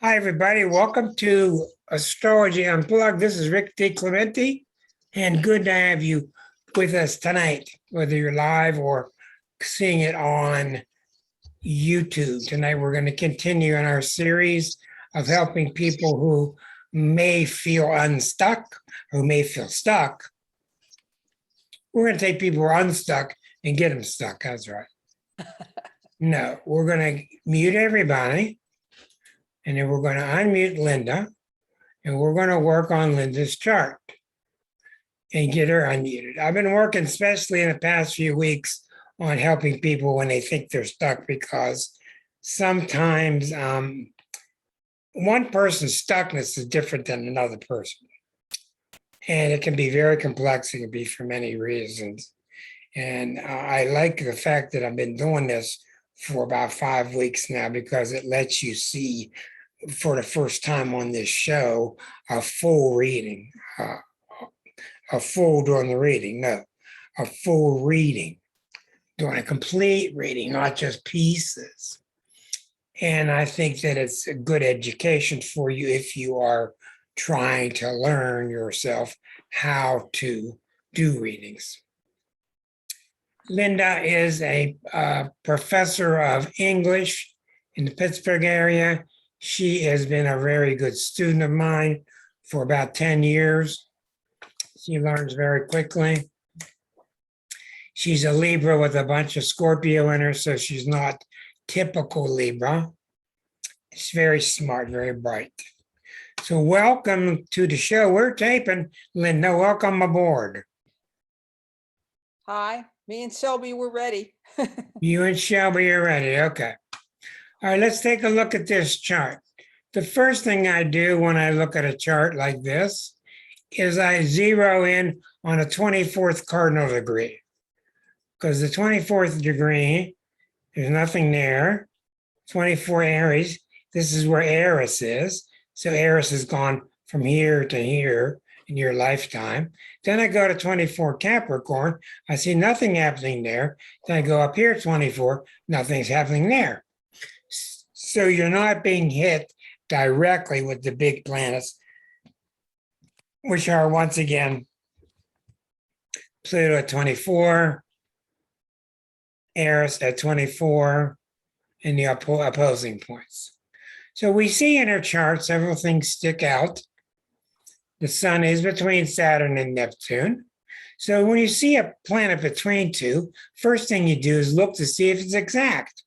Hi, everybody. Welcome to Astrology Unplugged. This is Rick DiClemente, and good to have you with us tonight, whether you're live or seeing it on YouTube. Tonight, we're going to continue in our series of helping people who may feel unstuck, who may feel stuck. We're going to take people who are unstuck and get them stuck. That's right. No, we're going to mute everybody. And then we're going to unmute Linda, and we're going to work on Linda's chart and get her unmuted. I've been working, especially in the past few weeks, on helping people when they think they're stuck, because sometimes one person's stuckness is different than another person. And it can be very complex. It can be for many reasons. And I like the fact that I've been doing this for about 5 weeks now, because it lets you see for the first time on this show a full reading, a full during the reading, no, a full reading, doing a complete reading, not just pieces. And I think that it's a good education for you if you are trying to learn yourself how to do readings. Linda is a professor of English in the Pittsburgh area. She has been a very good student of mine for about 10 years. She learns very quickly. She's a Libra with a bunch of Scorpio in her, so she's not typical Libra. She's very smart, very bright. So welcome to the show. We're taping. Linda, welcome aboard. Hi, me and Shelby, we're ready. You and Shelby are ready. Okay. All right, let's take a look at this chart. The first thing I do when I look at a chart like this is I zero in on a 24th cardinal degree, because the 24th degree, there's nothing there. 24 Aries, this is where Eris is. So Eris has gone from here to here in your lifetime. Then I go to 24 Capricorn, I see nothing happening there. Then I go up here 24, nothing's happening there. So you're not being hit directly with the big planets, which are once again Pluto at 24, Eris at 24, and the opposing points. So we see in our chart several things stick out. The sun is between Saturn and Neptune. So when you see a planet between two, first thing you do is look to see if it's exact.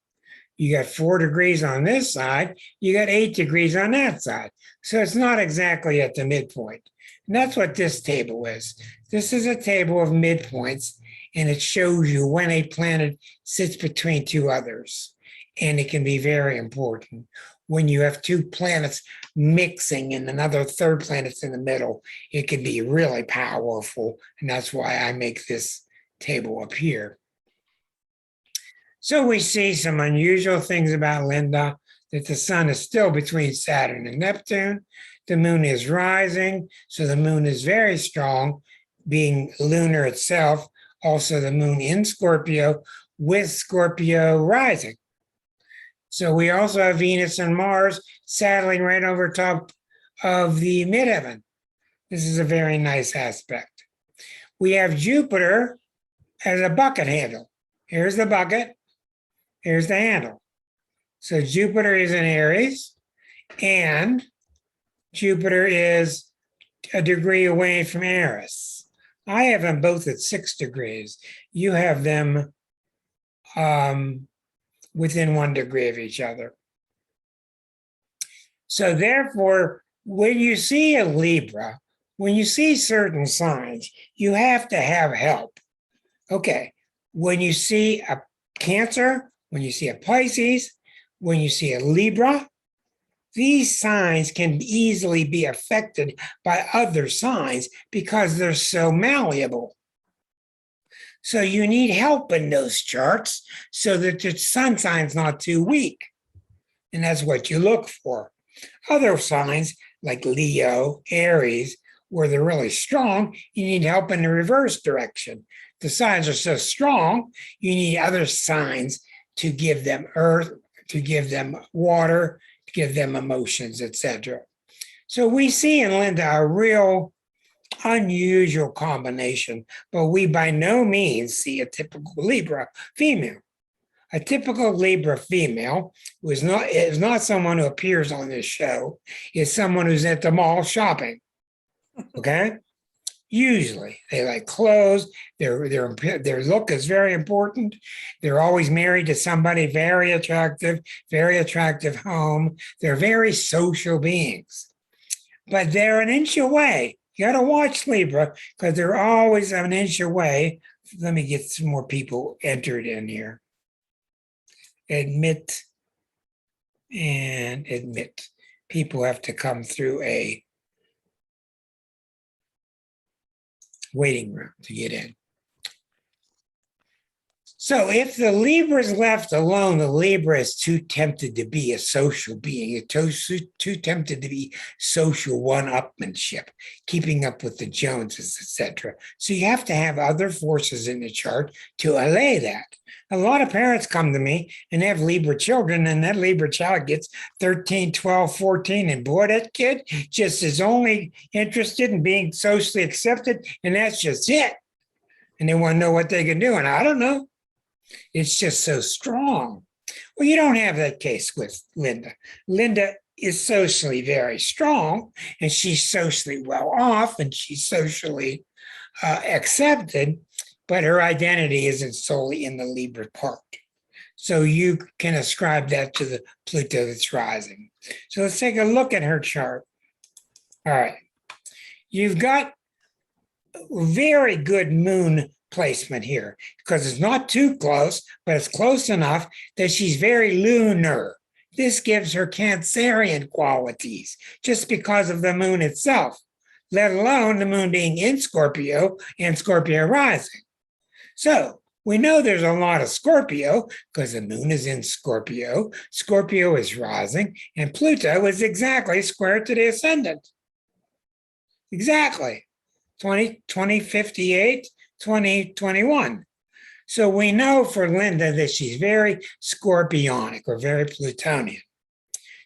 You got 4 degrees on this side, you got 8 degrees on that side. So it's not exactly at the midpoint. And that's what this table is. This is a table of midpoints, and it shows you when a planet sits between two others. And it can be very important when you have two planets mixing and another third planet's in the middle. It can be really powerful. And that's why I make this table up here. So we see some unusual things about Linda, that the sun is still between Saturn and Neptune. The moon is rising, so the moon is very strong, being lunar itself. Also, the moon in Scorpio with Scorpio rising. So we also have Venus and Mars saddling right over top of the midheaven. This is a very nice aspect. We have Jupiter as a bucket handle. Here's the bucket. Here's the handle. So Jupiter is in Aries, and Jupiter is a degree away from Eris. I have them both at 6 degrees. You have them within 1 degree of each other. So therefore, when you see a Libra, when you see certain signs, you have to have help. Okay, when you see a Cancer, when you see a Pisces, when you see a Libra, these signs can easily be affected by other signs because they're so malleable. So you need help in those charts so that the sun sign's not too weak. And that's what you look for. Other signs like Leo, Aries, where they're really strong, you need help in the reverse direction. The signs are so strong, you need other signs to give them earth, to give them water, give them emotions, etc. So we see in Linda a real unusual combination, but we by no means see a typical Libra female. A typical Libra female is not someone who appears on this show. It's someone who's at the mall shopping. Okay, usually they like clothes. Their look is very important. They're always married to somebody very attractive home. They're very social beings, but they're an inch away. You got to watch Libra because they're always an inch away. Let me get some more people entered in here. Admit and admit. People have to come through a waiting room to get in. So if the Libra is left alone, the Libra is too tempted to be a social being, it's too tempted to be social one-upmanship, keeping up with the Joneses, etc. So you have to have other forces in the chart to allay that. A lot of parents come to me and have Libra children, and that Libra child gets 13, 12, 14, and boy, that kid just is only interested in being socially accepted, and that's just it. And they want to know what they can do, and I don't know. It's just so strong. Well, you don't have that case with Linda. Linda is socially very strong, and she's socially well off, and she's socially accepted, but her identity isn't solely in the Libra part. So you can ascribe that to the Pluto that's rising. So let's take a look at her chart. All right. You've got very good moon placement here because it's not too close, but it's close enough that she's very lunar. This gives her Cancerian qualities just because of the moon itself, let alone the moon being in Scorpio and Scorpio rising. So we know there's a lot of Scorpio because the moon is in Scorpio. Scorpio is rising, and Pluto is exactly square to the ascendant. Exactly. 2058, 2021. So we know for Linda that she's very scorpionic or very Plutonian.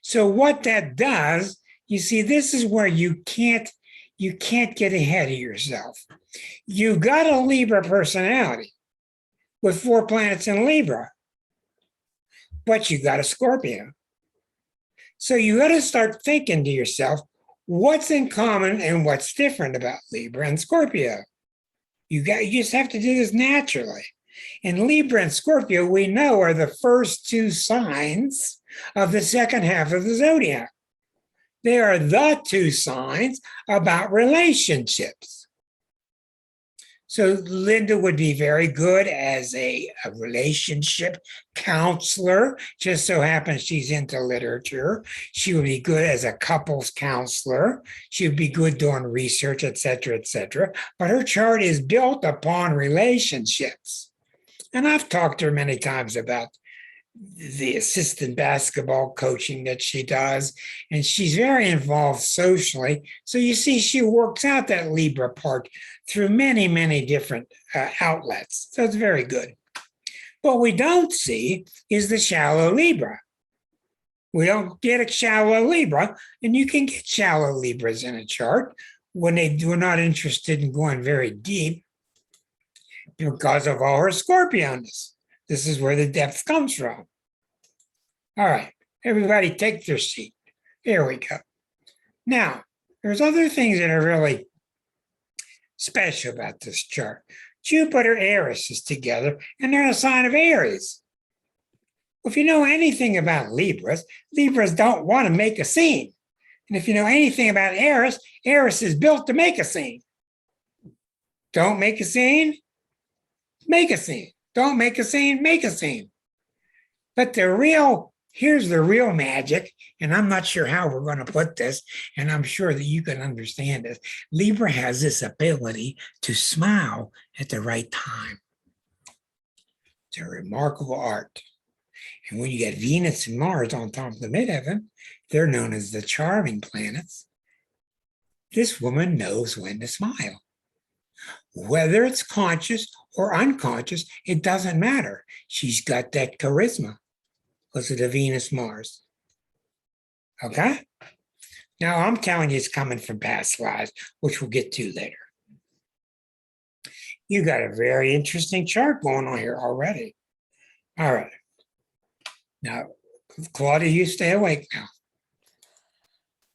So what that does, you see, this is where you can't get ahead of yourself. You got a Libra personality with 4 planets in Libra, but you got a Scorpio. So you got to start thinking to yourself, what's in common and what's different about Libra and Scorpio? You just have to do this naturally. And Libra and Scorpio, we know, are the first 2 signs of the second half of the zodiac. They are the 2 signs about relationships. So Linda would be very good as a relationship counselor. Just so happens she's into literature. She would be good as a couples counselor. She would be good doing research, et cetera, et cetera. But her chart is built upon relationships. And I've talked to her many times about the assistant basketball coaching that she does, and she's very involved socially. So you see, she works out that Libra part through many, many different outlets. So it's very good. What we don't see is the shallow Libra. We don't get a shallow Libra, and you can get shallow Libras in a chart when they are not interested in going very deep because of all her Scorpioness. This is where the depth comes from. All right, everybody take their seat. Here we go. Now, there's other things that are really special about this chart. Jupiter, Eris is together, and they're in a sign of Aries. If you know anything about Libras, Libras don't want to make a scene. And if you know anything about Eris, Eris is built to make a scene. Don't make a scene, make a scene. Don't make a scene, make a scene. But here's the real magic, and I'm not sure how we're going to put this, and I'm sure that you can understand this. Libra has this ability to smile at the right time. It's a remarkable art. And when you get Venus and Mars on top of the midheaven, they're known as the charming planets. This woman knows when to smile. Whether it's conscious or unconscious, it doesn't matter. She's got that charisma because of the Venus Mars. Okay. Now I'm telling you, it's coming from past lives, which we'll get to later. You got a very interesting chart going on here already. All right. Now, Claudia, you stay awake now.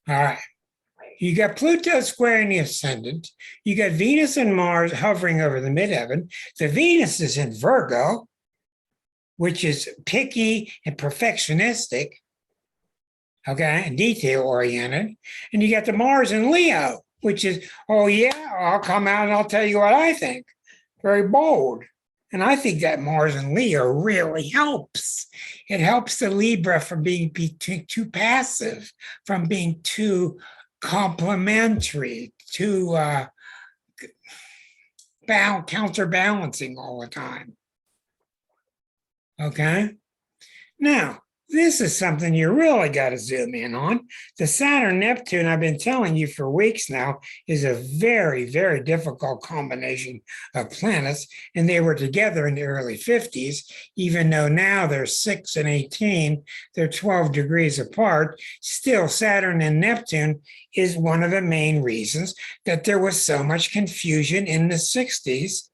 All right. You got Pluto squaring the ascendant. You got Venus and Mars hovering over the midheaven. The Venus is in Virgo, which is picky and perfectionistic, okay, and detail oriented. And you got the Mars in Leo, which is, oh yeah, I'll come out and I'll tell you what I think. Very bold. And I think that Mars in Leo really helps. It helps the Libra from being too passive, from being too complimentary, too counterbalancing all the time. Okay. Now, this is something you really got to zoom in on. The Saturn Neptune, I've been telling you for weeks now, is a very, very difficult combination of planets. And they were together in the early 50s, even though now they're 6 and 18, they're 12 degrees apart. Still, Saturn and Neptune is one of the main reasons that there was so much confusion in the 60s.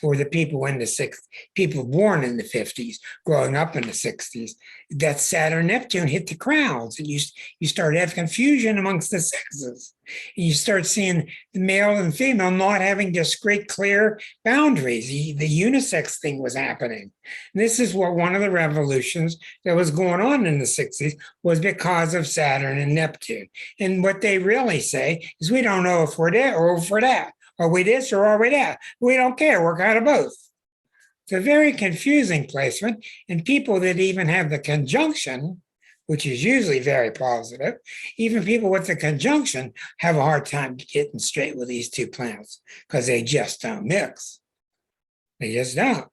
Or the people in the 60s, people born in the 50s, growing up in the 60s, that Saturn Neptune hit the crowds, and you start to have confusion amongst the sexes. And you start seeing the male and female not having discrete, clear boundaries. The unisex thing was happening. And this is what one of the revolutions that was going on in the 60s was because of Saturn and Neptune. And what they really say is, we don't know if we're there or if we're that. Are we this or are we that? We don't care. We're kind of both. It's a very confusing placement. And people that even have the conjunction, which is usually very positive, even people with the conjunction have a hard time getting straight with these two planets because they just don't mix. They just don't.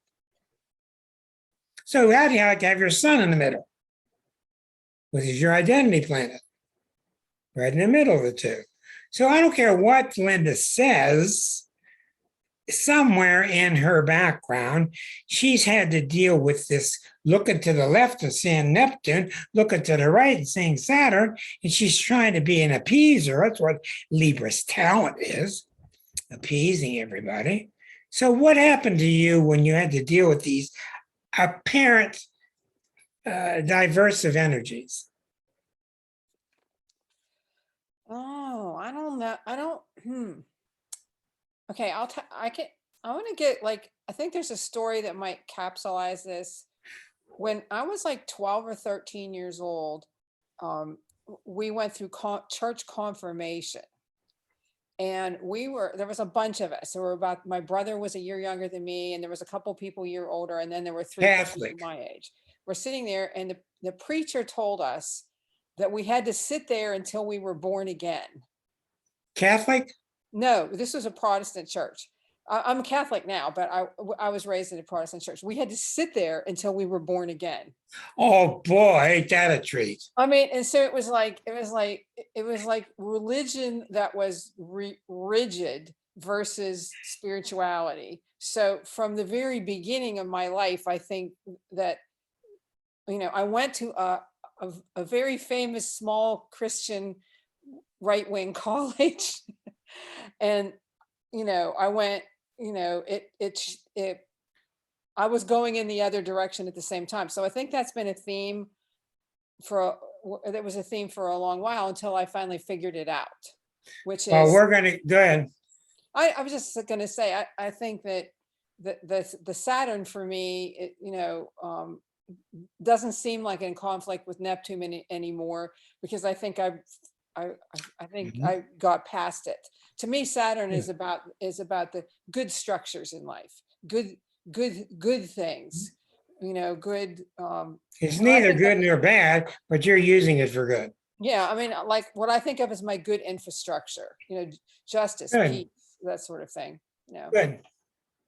So how do you like to have your sun in the middle, which is your identity planet, right in the middle of the two? So I don't care what Linda says, somewhere in her background, she's had to deal with this looking to the left and seeing Neptune, looking to the right and seeing Saturn, and she's trying to be an appeaser. That's what Libra's talent is, appeasing everybody. So what happened to you when you had to deal with these apparent diverse of energies? Oh, I don't know. Okay, I want to get like, I think there's a story that might capsulize this. When I was like 12 or 13 years old, we went through church confirmation. And there was a bunch of us. There were my brother was a year younger than me, and there was a couple people a year older, and then there were 3 people my age. We're sitting there, and the preacher told us that we had to sit there until we were born again. Catholic? No, this was a Protestant church. I'm Catholic now, but I was raised in a Protestant church. We had to sit there until we were born again. Oh boy, ain't that a treat? I mean, and so it was like religion that was rigid versus spirituality. So from the very beginning of my life, I think that, I went to a very famous small Christian right-wing college. And, I went, I was going in the other direction at the same time. So I think that's been a theme that was a theme for a long while until I finally figured it out, which is. Well, we're going to go ahead. I was just going to say, I think that the Saturn for me, doesn't seem like in conflict with Neptune anymore, because I think I got past it. To me, Saturn is about the good structures in life, good things, good. It's neither good nor bad, but you're using it for good. Yeah, I mean, like what I think of as my good infrastructure, justice, peace, that sort of thing. Good.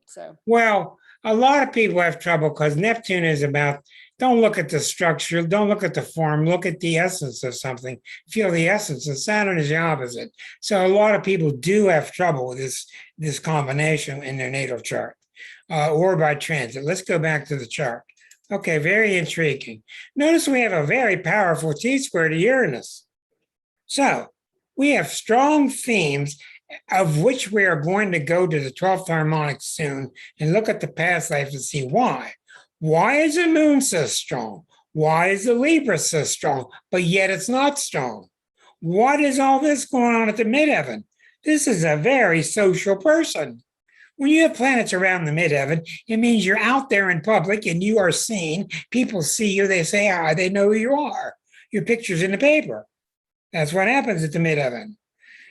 So. Well, a lot of people have trouble because Neptune is about, don't look at the structure, don't look at the form, look at the essence of something, feel the essence, and Saturn is the opposite. So a lot of people do have trouble with this combination in their natal chart or by transit. Let's go back to the chart. Okay, very intriguing. Notice we have a very powerful T-square to Uranus. So we have strong themes of which we are going to go to the 12th harmonic soon and look at the past life and see why. Why is the moon so strong? Why is the Libra so strong, but yet it's not strong? What is all this going on at the midheaven? This is a very social person. When you have planets around the midheaven, it means you're out there in public and you are seen. People see you, they say hi, they know who you are. Your picture's in the paper. That's what happens at the midheaven.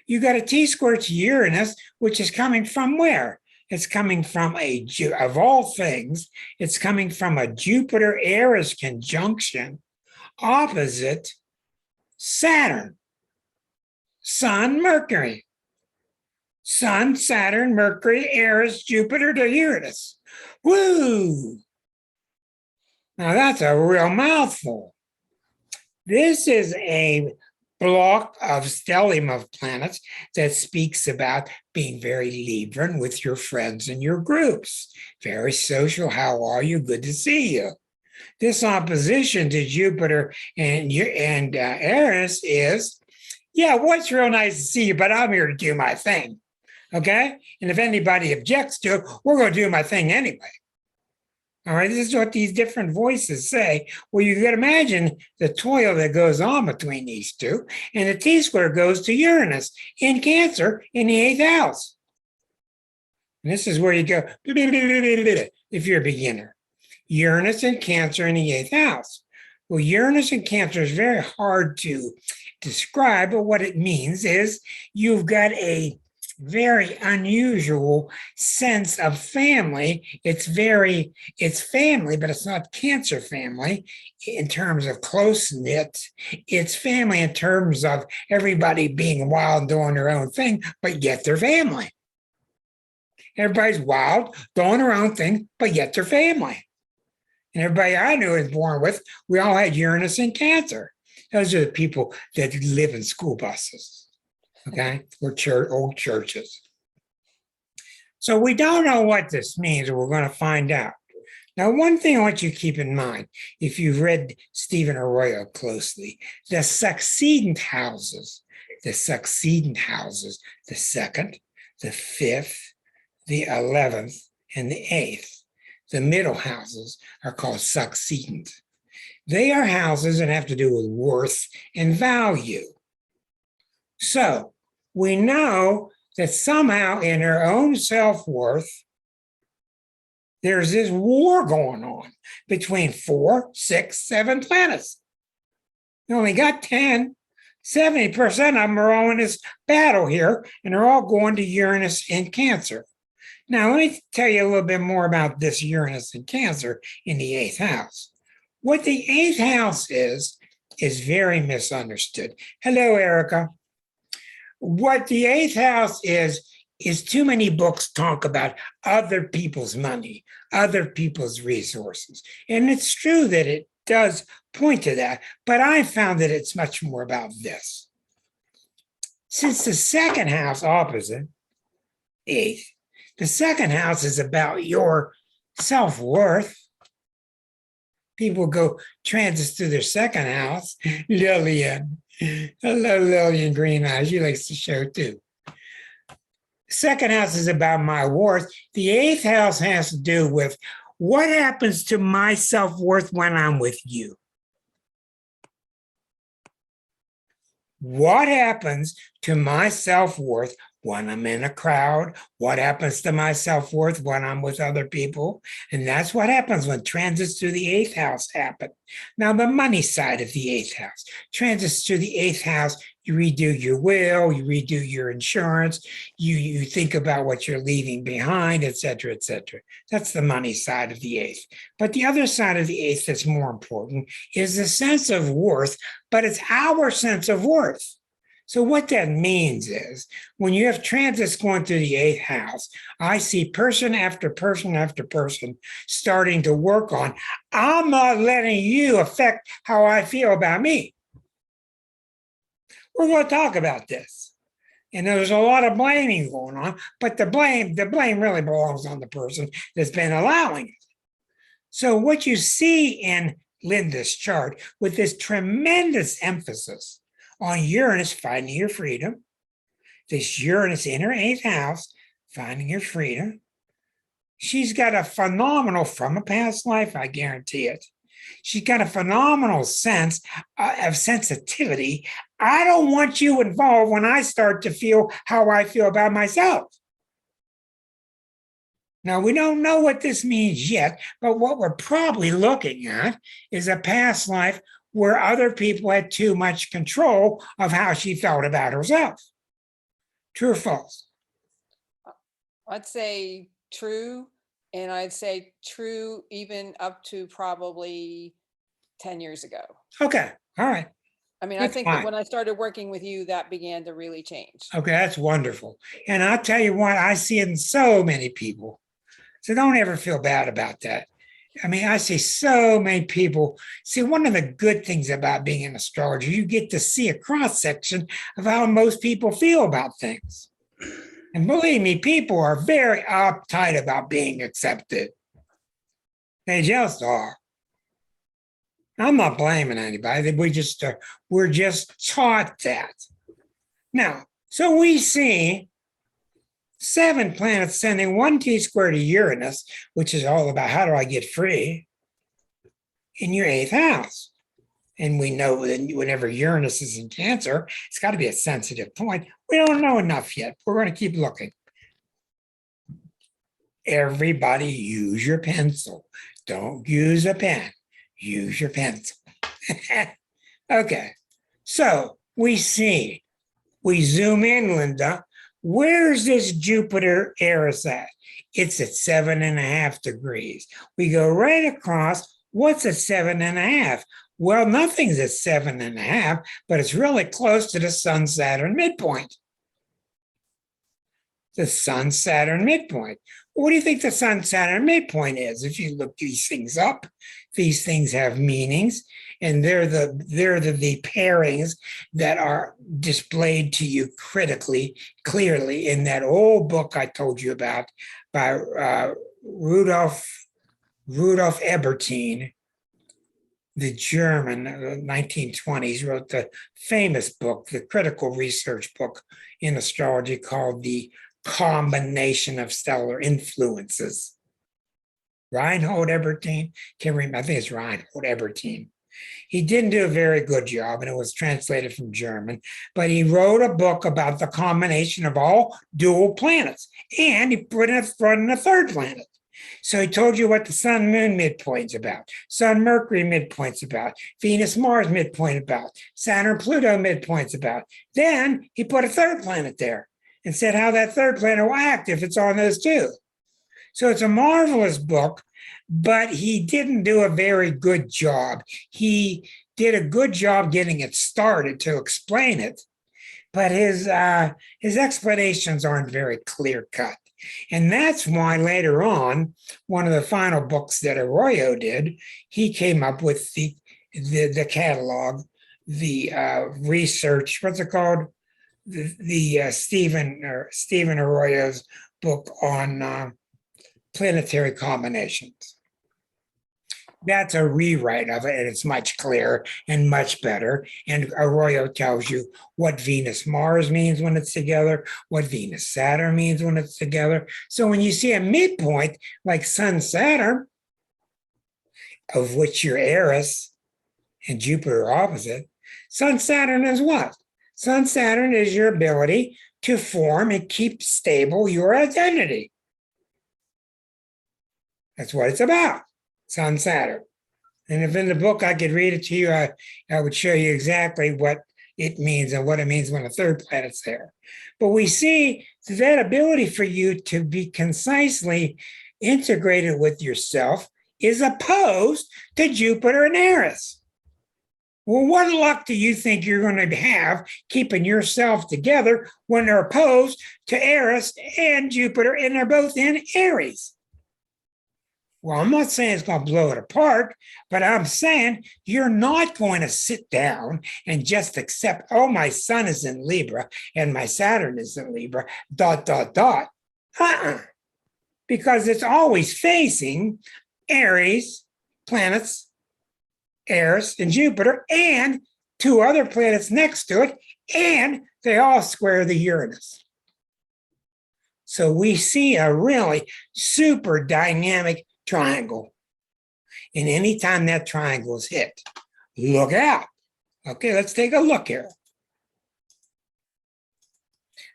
You got a T-square to Uranus, which is coming from where? It's coming from of all things, it's coming from a Jupiter-Eris conjunction opposite Saturn, Sun, Mercury. Sun, Saturn, Mercury, Eris, Jupiter to Uranus. Woo! Now that's a real mouthful. This is a block of stellium of planets that speaks about being very Libran with your friends and your groups. Very social. How are you? Good to see you. This opposition to Jupiter and Eris is, yeah, well, it's real nice to see you, but I'm here to do my thing. Okay? And if anybody objects to it, we're going to do my thing anyway. All right, this is what these different voices say. Well, you can imagine the toil that goes on between these two. And the T-square goes to Uranus in Cancer in the 8th house. And this is where you go, if you're a beginner. Uranus and Cancer in the 8th house. Well, Uranus and Cancer is very hard to describe, but what it means is you've got a very unusual sense of family. It's family, but it's not Cancer family in terms of close knit. It's family in terms of everybody being wild and doing their own thing, but yet they're family. Everybody's wild, doing their own thing, but yet they're family. And everybody I knew was born with, we all had Uranus and Cancer. Those are the people that live in school buses. Okay, or old churches. So we don't know what this means, and we're going to find out. Now, one thing I want you to keep in mind, if you've read Stephen Arroyo closely, the succedent houses, the 2nd, the 5th, the 11th, and the 8th, the middle houses are called succedent. They are houses that have to do with worth and value. So we know that somehow in her own self-worth, there's this war going on between 4, 6, 7 planets. You only got 10. 70% of them are all in this battle here, and they're all going to Uranus in Cancer. Now, let me tell you a little bit more about this Uranus in Cancer in the 8th house. What the 8th house is very misunderstood. Hello, Erica. What the 8th house is too many books talk about other people's money, other people's resources. And it's true that it does point to that, but I found that it's much more about this. Since the 2nd house opposite 8th, the 2nd house is about your self-worth. People go transits through their 2nd house. Lillian. Hello, Lillian Green Eyes. She likes the show too. 2nd house is about my worth. The 8th house has to do with what happens to my self-worth when I'm with you. What happens to my self-worth when I'm in a crowd? What happens to my self-worth when I'm with other people? And that's what happens when transits through the 8th house happen. Now, the money side of the 8th house. Transits through the 8th house, you redo your will, you redo your insurance, you think about what you're leaving behind, et cetera, et cetera. That's the money side of the 8th. But the other side of the 8th that's more important is the sense of worth, but it's our sense of worth. So what that means is when you have transits going through the 8th house, I see person after person after person starting to work on, I'm not letting you affect how I feel about me. We're going to talk about this. And there's a lot of blaming going on, but the blame really belongs on the person that's been allowing it. So what you see in Linda's chart with this tremendous emphasis on Uranus finding your freedom, this Uranus in her 8th house, finding your freedom. She's got a phenomenal, from a past life, I guarantee it. She's got a phenomenal sense of sensitivity. I don't want you involved when I start to feel how I feel about myself. Now, we don't know what this means yet, but what we're probably looking at is a past life where other people had too much control of how she felt about herself. True or false? I'd say true, and I'd say true even up to probably 10 years ago. Okay, all right. I mean, That's I think fine. that when I started working with you, that began to really change. Okay, that's wonderful. And I'll tell you what, I see it in so many people. So don't ever feel bad about that. I mean, I see so many people. See, one of the good things about being an astrologer, you get to see a cross section of how most people feel about things. And believe me, people are very uptight about being accepted. They just are. I'm not blaming anybody. We're just taught that. Now, so we see 7 planets sending 1 T-square to Uranus, which is all about how do I get free, in your 8th house. And we know that whenever Uranus is in Cancer, it's got to be a sensitive point. We don't know enough yet. We're going to keep looking. Everybody use your pencil. Don't use a pen. Use your pencil. Okay. So we zoom in, Linda. Where's this Jupiter Eris at? It's at 7.5 degrees. We go right across. What's at 7.5? Well, nothing's at 7.5, but it's really close to the Sun Saturn midpoint. The Sun Saturn midpoint. What do you think the Sun Saturn midpoint is? If you look these things up, these things have meanings, and they're the pairings that are displayed to you clearly in that old book I told you about by Rudolf Ebertin, the German, 1920s, wrote the famous book, the critical research book in astrology called The Combination of Stellar Influences. Reinhold Ebertin, can't remember, I think it's Reinhold Ebertin. He didn't do a very good job, and it was translated from German, but he wrote a book about the combination of all dual planets, and he put in a third planet. So he told you what the Sun-Moon midpoint's about, Sun-Mercury midpoint's about, Venus-Mars midpoint about, Saturn-Pluto midpoint's about. Then he put a third planet there and said how that third planet will act if it's on those two. So it's a marvelous book, but he didn't do a very good job. He did a good job getting it started to explain it, but his explanations aren't very clear-cut. And that's why later on, one of the final books that Arroyo did, he came up with the catalog, the research, what's it called? The Stephen Arroyo's book on planetary combinations. That's a rewrite of it, and it's much clearer and much better. And Arroyo tells you what Venus-Mars means when it's together, what Venus-Saturn means when it's together. So when you see a midpoint like Sun-Saturn, of which your Eris and Jupiter are opposite, Sun-Saturn is what? Sun-Saturn is your ability to form and keep stable your identity. That's what it's about. Sun Saturn. And if in the book I could read it to you, I would show you exactly what it means and what it means when a third planet's there. But we see that ability for you to be concisely integrated with yourself is opposed to Jupiter and Eris. Well, what luck do you think you're going to have keeping yourself together when they're opposed to Eris and Jupiter, and they're both in Aries? Well, I'm not saying it's going to blow it apart, but I'm saying you're not going to sit down and just accept, oh, my sun is in Libra and my Saturn is in Libra, ... Because it's always facing Aries planets, Eris and Jupiter, and two other planets next to it, and they all square the Uranus. So we see a really super dynamic triangle. And anytime that triangle is hit, look out. Okay, let's take a look here.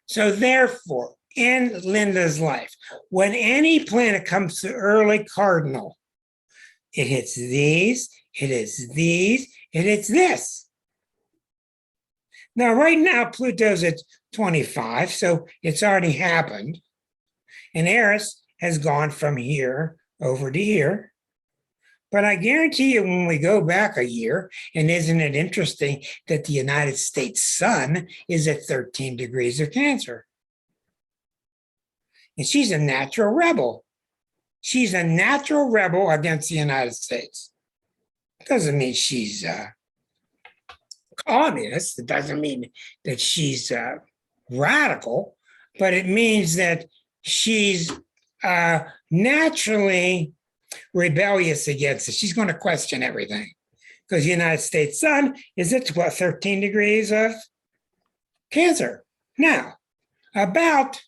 So therefore, in Linda's life, when any planet comes to early cardinal, it hits these, it hits these, it hits this. Now, right now, Pluto's at 25, so it's already happened. And Eris has gone from here over to here. But I guarantee you, when we go back a year, and isn't it interesting that the United States sun is at 13 degrees of Cancer? And she's a natural rebel. She's a natural rebel against the United States. Doesn't mean she's a communist. It doesn't mean that she's radical, but it means that she's naturally rebellious against it. She's going to question everything because the United States sun is at 13 degrees of Cancer. Now, about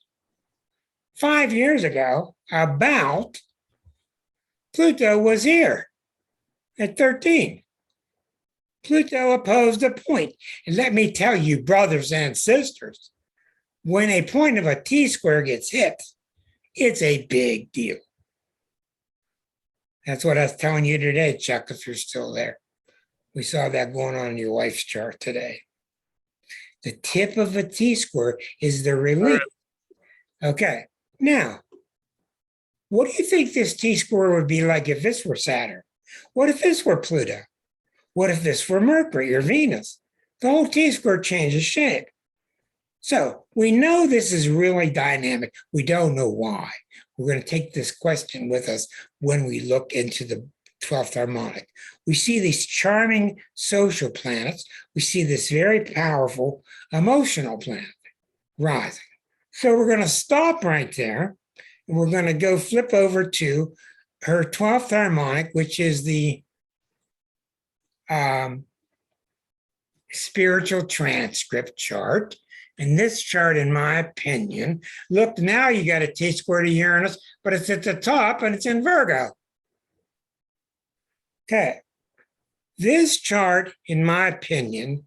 5 years ago, Pluto was here at 13. Pluto opposed a point. And let me tell you, brothers and sisters, when a point of a T-square gets hit, it's a big deal. That's what I was telling you today, Chuck, if you're still there. We saw that going on in your wife's chart today. The tip of a T-square is the relief. Okay, now, what do you think this T-square would be like if this were Saturn? What if this were Pluto? What if this were Mercury or Venus? The whole T-square changes shape. So we know this is really dynamic. We don't know why. We're going to take this question with us when we look into the 12th harmonic. We see these charming social planets. We see this very powerful emotional planet rising. So we're going to stop right there. And we're going to go flip over to her 12th harmonic, which is the spiritual transcript chart. And this chart, in my opinion, look, now you got a T-square to Uranus, but it's at the top and it's in Virgo. Okay. This chart, in my opinion,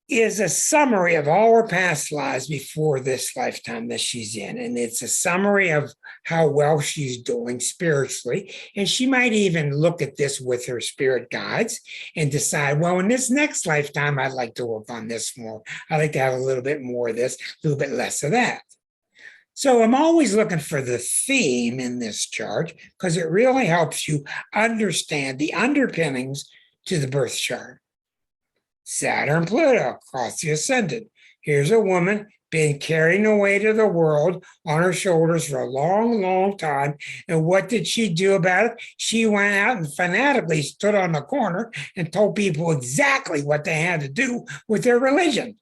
is a summary of all her past lives before this lifetime that she's in. And it's a summary of how well she's doing spiritually. And she might even look at this with her spirit guides and decide, well, in this next lifetime, I'd like to work on this more. I'd like to have a little bit more of this, a little bit less of that. So I'm always looking for the theme in this chart because it really helps you understand the underpinnings to the birth chart. Saturn, Pluto, across the ascendant. Here's a woman being carrying the weight of the world on her shoulders for a long, long time. And what did she do about it? She went out and fanatically stood on the corner and told people exactly what they had to do with their religion.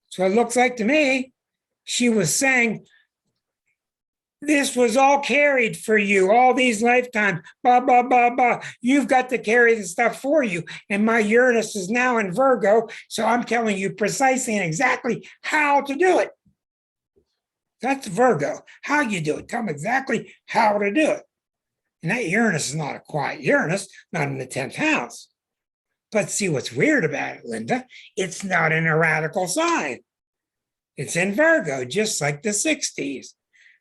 So it looks like to me, she was saying, this was all carried for you, all these lifetimes, blah, blah, blah, blah. You've got to carry the stuff for you. And my Uranus is now in Virgo, so I'm telling you precisely and exactly how to do it. That's Virgo, how you do it. Tell them exactly how to do it. And that Uranus is not a quiet Uranus, not in the 10th house. But see what's weird about it, Linda? It's not in a radical sign. It's in Virgo, just like the 60s.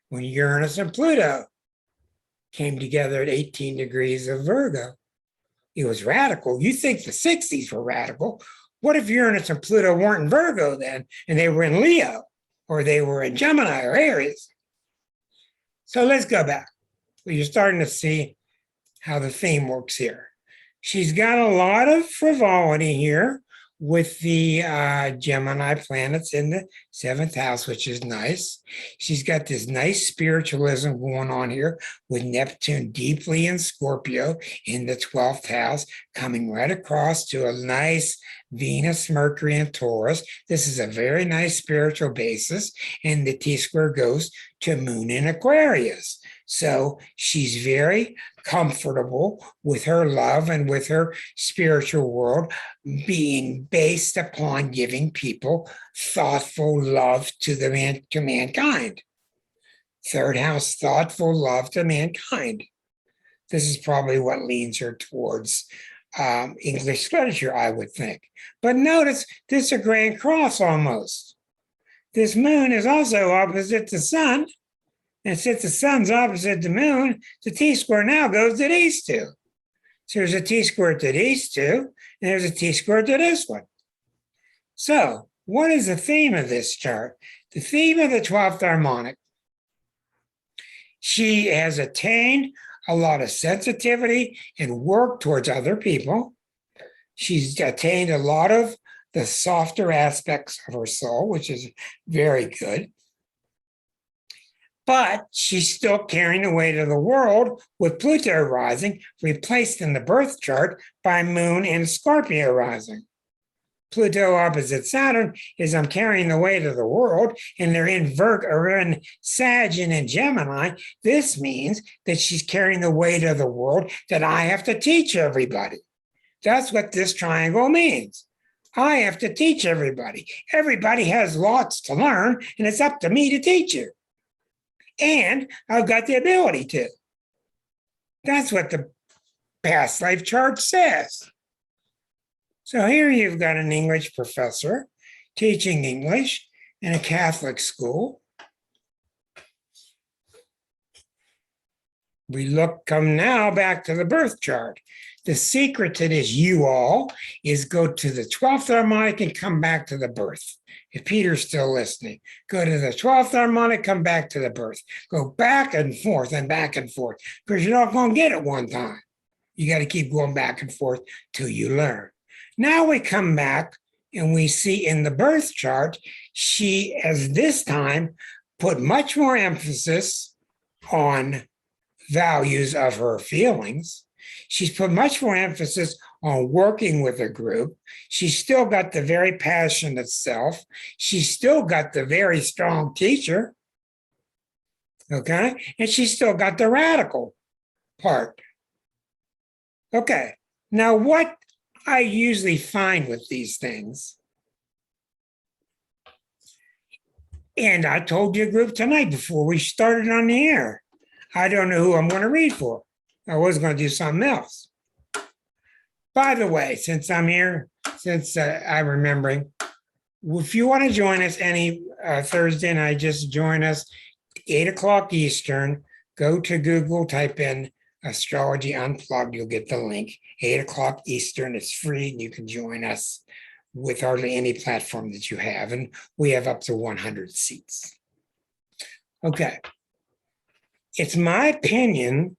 When Uranus and Pluto came together at 18 degrees of Virgo. It was radical. You think the 60s were radical. What if Uranus and Pluto weren't in Virgo then, and they were in Leo, or they were in Gemini or Aries? So let's go back. You're starting to see how the theme works here. She's got a lot of frivolity here with the Gemini planets in the 7th house, which is nice. She's got this nice spiritualism going on here with Neptune deeply in Scorpio in the 12th house, coming right across to a nice Venus, Mercury, and Taurus. This is a very nice spiritual basis, and the T-square goes to Moon in Aquarius. So she's very comfortable with her love and with her spiritual world being based upon giving people thoughtful love to mankind. Third house, thoughtful love to mankind. This is probably what leans her towards English literature, I would think. But notice this is a grand cross almost. This moon is also opposite the sun. And since the sun's opposite the moon, the T-square now goes to these two. So there's a T-square to these two, and there's a T-square to this one. So what is the theme of this chart? The theme of the 12th harmonic. She has attained a lot of sensitivity and work towards other people. She's attained a lot of the softer aspects of her soul, which is very good. But she's still carrying the weight of the world with Pluto rising, replaced in the birth chart by Moon and Scorpio rising. Pluto opposite Saturn is I'm carrying the weight of the world, and they're in Virgo or in Sag and in Gemini. This means that she's carrying the weight of the world that I have to teach everybody. That's what this triangle means. I have to teach everybody. Everybody has lots to learn, and it's up to me to teach you. And I've got the ability to. That's what the past life chart says. So here you've got an English professor teaching English in a Catholic school. Come now back to the birth chart. The secret to this, you all, is go to the 12th harmonic and come back to the birth. If Peter's still listening, go to the 12th harmonic, come back to the birth. Go back and forth, because you're not going to get it one time. You got to keep going back and forth till you learn. Now we come back and we see in the birth chart, she has this time put much more emphasis on values of her feelings. She's put much more emphasis on working with a group. She's still got the very passionate self. She's still got the very strong teacher. Okay. And she's still got the radical part. Okay. Now, what I usually find with these things, and I told your group tonight before we started on the air, I don't know who I'm going to read for. I was going to do something else. By the way, since I'm here, I'm remembering, if you want to join us any Thursday night, just join us 8 o'clock Eastern. Go to Google, type in Astrology Unplugged. You'll get the link. 8 o'clock Eastern. It's free, and you can join us with hardly any platform that you have. And we have up to 100 seats. Okay. It's my opinion.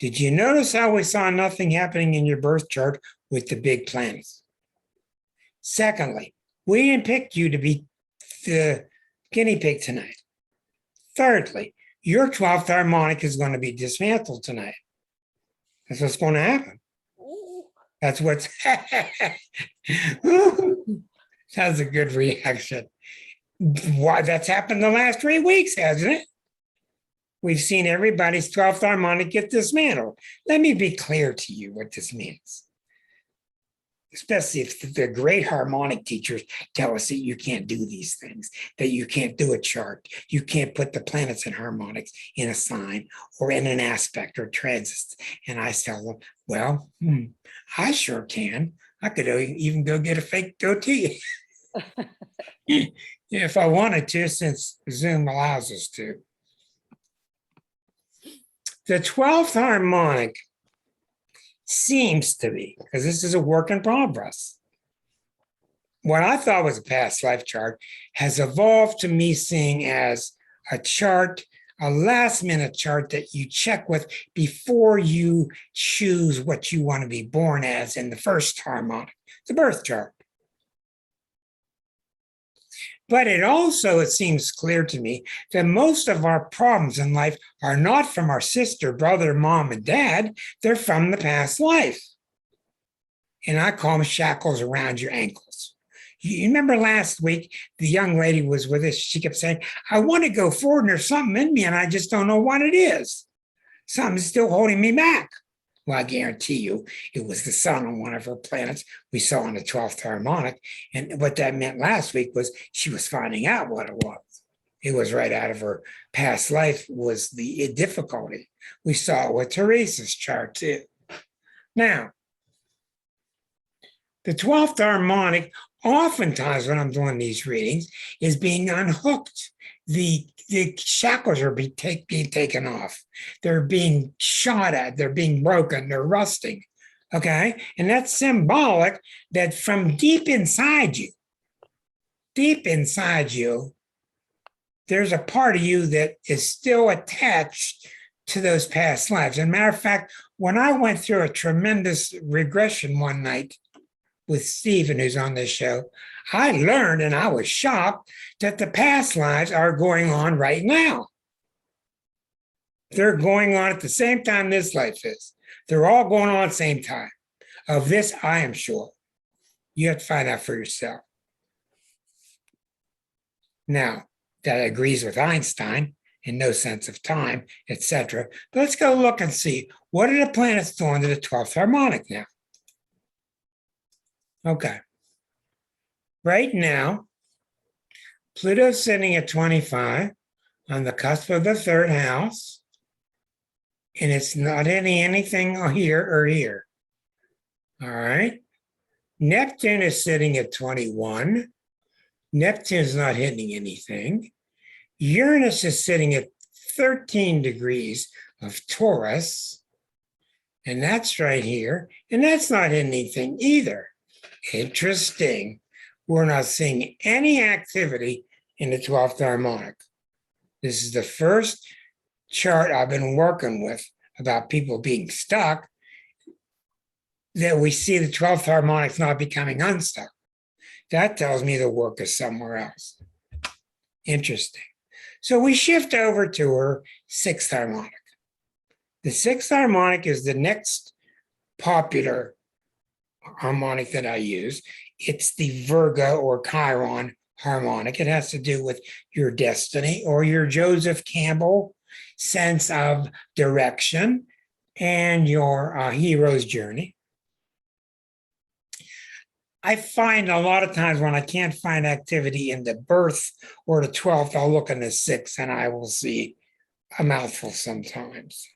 Did you notice how we saw nothing happening in your birth chart with the big planets? Secondly, we didn't pick you to be the guinea pig tonight. Thirdly, your 12th harmonic is going to be dismantled tonight. That's what's going to happen. That's what's. That's a good reaction. Why, that's happened the last 3 weeks, hasn't it? We've seen everybody's 12th harmonic get dismantled. Let me be clear to you what this means. Especially if the great harmonic teachers tell us that you can't do these things, that you can't do a chart, you can't put the planets and harmonics in a sign or in an aspect or transits. And I tell them, well, I sure can. I could even go get a fake goatee if I wanted to, since Zoom allows us to. The 12th harmonic seems to be, because this is a work in progress, what I thought was a past life chart has evolved to me seeing as a chart, a last minute chart that you check with before you choose what you want to be born as in the first harmonic, the birth chart. But it seems clear to me that most of our problems in life are not from our sister, brother, mom, and dad. They're from the past life. And I call them shackles around your ankles. You remember last week, the young lady was with us. She kept saying, I want to go forward and there's something in me and I just don't know what it is. Something's still holding me back. Well, I guarantee you it was the sun on one of her planets we saw on the 12th harmonic. And what that meant last week was she was finding out what it was. It was right out of her past life was the difficulty. We saw it with Teresa's chart too. Now, the 12th harmonic, oftentimes when I'm doing these readings, is being unhooked. The shackles are being taken off. They're being shot at. They're being broken. They're rusting. Okay. And that's symbolic that from deep inside you, there's a part of you that is still attached to those past lives. As a matter of fact, when I went through a tremendous regression one night with Stephen, who's on this show, I learned and I was shocked that the past lives are going on right now. They're going on at the same time this life is. They're all going on at the same time. Of this, I am sure. You have to find out for yourself. Now, that agrees with Einstein in no sense of time, etc. But let's go look and see what are the planets doing to the 12th harmonic now. Okay. Right now, Pluto's sitting at 25 on the cusp of the third house, and it's not hitting anything here or here. All right. Neptune is sitting at 21. Neptune's not hitting anything. Uranus is sitting at 13 degrees of Taurus, and that's right here, and that's not hitting anything either. Interesting. We're not seeing any activity in the 12th harmonic. This is the first chart I've been working with about people being stuck that we see the 12th harmonic not becoming unstuck. That tells me the work is somewhere else. Interesting. So we shift over to her 6th harmonic. The 6th harmonic is the next popular harmonic that I use. It's the Virgo or Chiron harmonic. It has to do with your destiny or your Joseph Campbell sense of direction and your hero's journey. I find a lot of times when I can't find activity in the birth or the 12th, I'll look in the 6th and I will see a mouthful sometimes.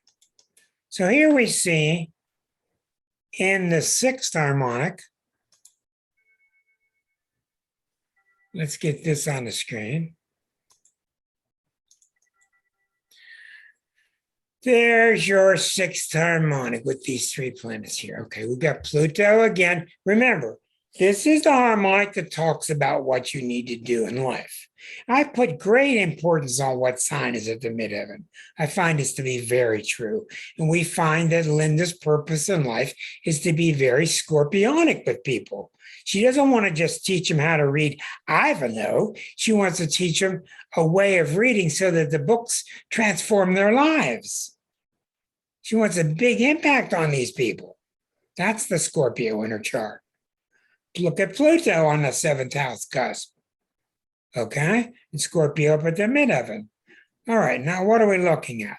So here we see in the 6th harmonic, let's get this on the screen. There's your 6th harmonic with these 3 planets here. Okay, we've got Pluto again. Remember, this is the harmonic that talks about what you need to do in life. I put great importance on what sign is at the midheaven. I find this to be very true. And we find that Linda's purpose in life is to be very scorpionic with people. She doesn't want to just teach them how to read Ivanhoe. She wants to teach them a way of reading so that the books transform their lives. She wants a big impact on these people. That's the Scorpio in her chart. Look at Pluto on the 7th house cusp. Okay, and Scorpio up at the midheaven. All right, now what are we looking at?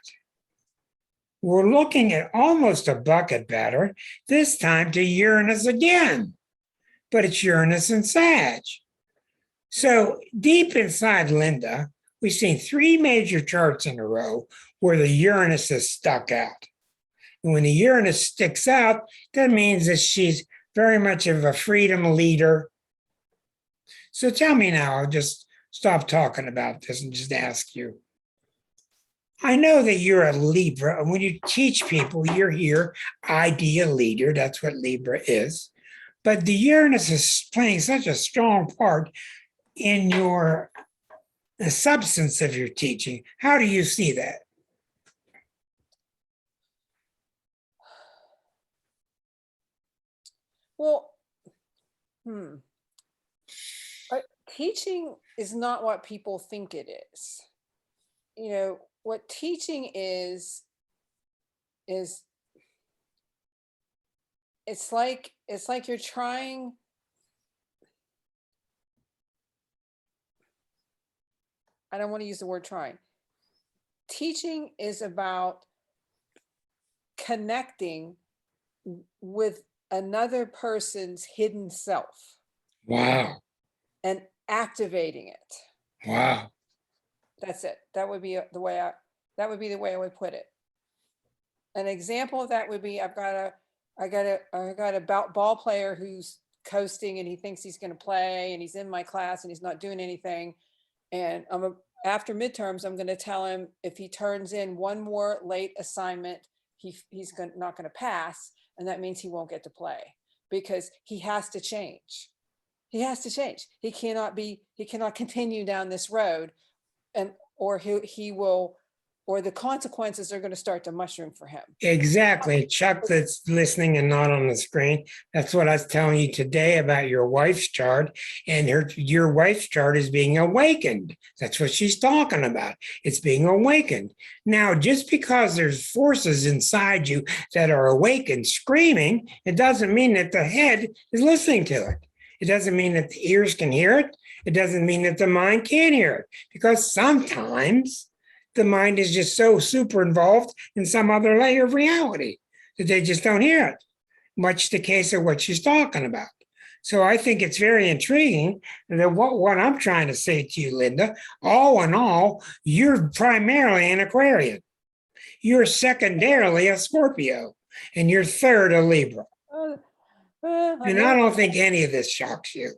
We're looking at almost a bucket batter, this time to Uranus again, but it's Uranus and Sag. So deep inside Linda, we've seen 3 major charts in a row where the Uranus is stuck out. And when the Uranus sticks out, that means that she's very much of a freedom leader. So tell me now, I'll just stop talking about this and just ask you. I know that you're a Libra, and when you teach people, you're here, idea leader. That's what Libra is. But the Uranus is playing such a strong part in the substance of your teaching. How do you see that? Well, teaching is not what people think it is. You know, what teaching is it's like you're trying. I don't want to use the word trying. Teaching is about connecting with another person's hidden self Wow. and activating it. Wow. That's it. That would be the way I would put it. An example of that would be I got a ball player who's coasting and he thinks he's going to play and he's in my class and he's not doing anything. And after midterms, I'm going to tell him if he turns in one more late assignment, he's not going to pass. And that means he won't get to play because he has to change. He has to change. He cannot continue down this road or the consequences are going to start to mushroom for him. Exactly. Chuck, that's listening and not on the screen. That's what I was telling you today about your wife's chart. And your wife's chart is being awakened. That's what she's talking about. It's being awakened. Now, just because there's forces inside you that are awakened, screaming, it doesn't mean that the head is listening to it. It doesn't mean that the ears can hear it. It doesn't mean that the mind can't hear it. Because sometimes the mind is just so super involved in some other layer of reality that they just don't hear it. Much the case of what she's talking about. So I think it's very intriguing that what I'm trying to say to you, Linda, all in all, you're primarily an Aquarian. You're secondarily a Scorpio, and you're third a Libra. And I don't think any of this shocks you.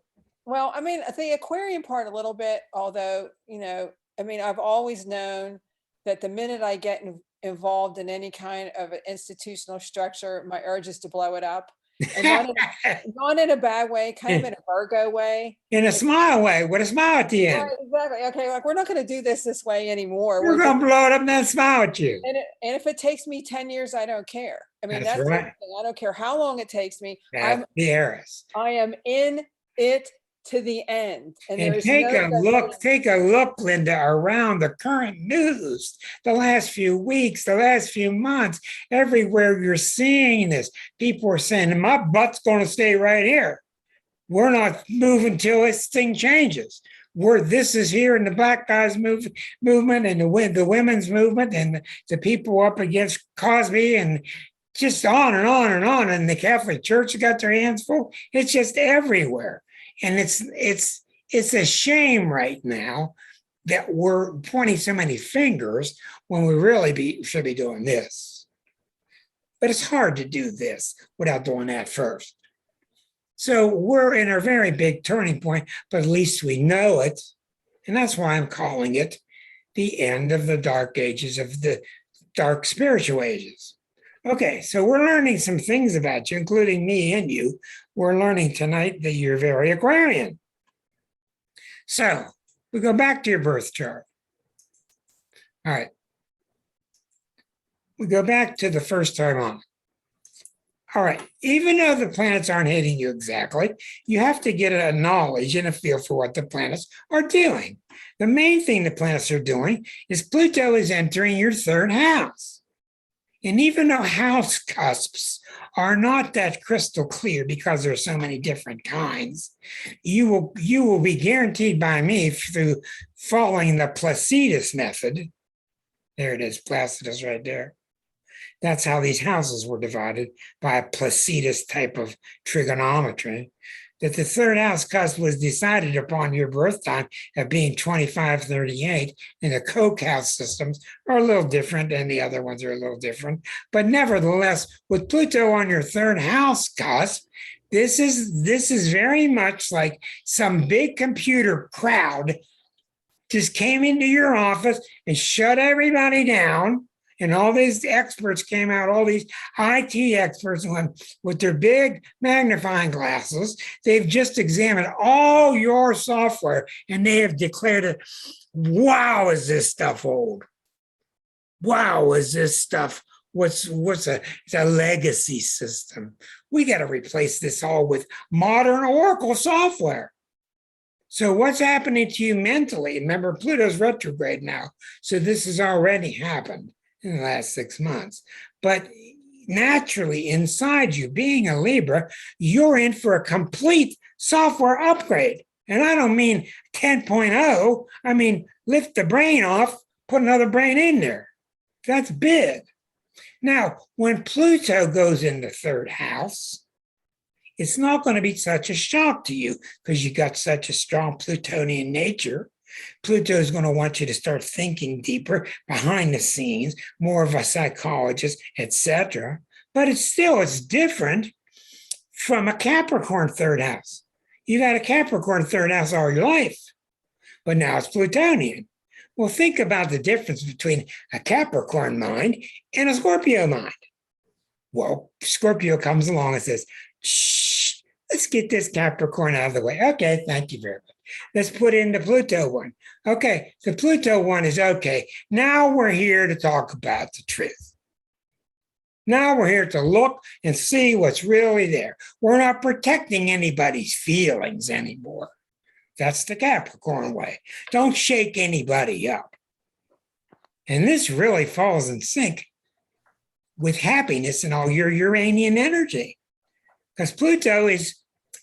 Well, I mean, the Aquarian part a little bit, although, I've always known that the minute I get involved in any kind of an institutional structure, my urge is to blow it up. And not in a bad way, kind of in a Virgo way. In a smile way, with a smile at the end. Right, exactly. Okay, like we're not going to do this way anymore. We're going to blow it up and then smile at you. And if it takes me 10 years, I don't care. I mean, that's right. I don't care how long it takes me. That's the heiress. I am in it to the end. And take a look, Linda, around the current news, the last few weeks, the last few months, everywhere you're seeing this. People are saying, my butt's going to stay right here. We're not moving till this thing changes. This is here in the Black Guys movement and the women's movement and the people up against Cosby and just on and on and on. And the Catholic Church got their hands full. It's just everywhere. And it's a shame right now that we're pointing so many fingers when we really should be doing this. But it's hard to do this without doing that first. So we're in a very big turning point, but at least we know it. And that's why I'm calling it the end of the dark ages, of the dark spiritual ages. Okay, so we're learning some things about you, including me and you. We're learning tonight that you're very Aquarian. So we go back to your birth chart. All right. We go back to the first harmonic. All right, even though the planets aren't hitting you exactly, you have to get a knowledge and a feel for what the planets are doing. The main thing the planets are doing is Pluto is entering your third house. And even though house cusps are not that crystal clear because there's so many different kinds, you will be guaranteed by me through following the Placidus method. There it is, Placidus right there. That's how these houses were divided, by a Placidus type of trigonometry. That the third house cusp was decided upon your birth time at being 2538, and the Koch house systems are a little different, and the other ones are a little different. But nevertheless, with Pluto on your third house cusp, this is very much like some big computer crowd just came into your office and shut everybody down. And all these experts came out, all these IT experts with their big magnifying glasses. They've just examined all your software and they have declared it, wow, is this stuff old? Wow, is this stuff, it's a legacy system. We got to replace this all with modern Oracle software. So what's happening to you mentally? Remember, Pluto's retrograde now. So this has already happened in the last 6 months. But naturally, inside you, being a Libra, you're in for a complete software upgrade. And I don't mean 10.0. I mean, lift the brain off, put another brain in there. That's big. Now, when Pluto goes in the third house, it's not going to be such a shock to you because you got such a strong Plutonian nature. Pluto is going to want you to start thinking deeper behind the scenes, more of a psychologist, etc. But it's different from a Capricorn third house. You got a Capricorn third house all your life, but now it's Plutonian. Well, think about the difference between a Capricorn mind and a Scorpio mind. Well, Scorpio comes along and says, shh, let's get this Capricorn out of the way. Okay, thank you very much. Let's put in the Pluto one. Okay, the Pluto one is okay. Now we're here to talk about the truth. Now we're here to look and see what's really there. We're not protecting anybody's feelings anymore. That's the Capricorn way. Don't shake anybody up. And this really falls in sync with happiness and all your Uranian energy. Because Pluto is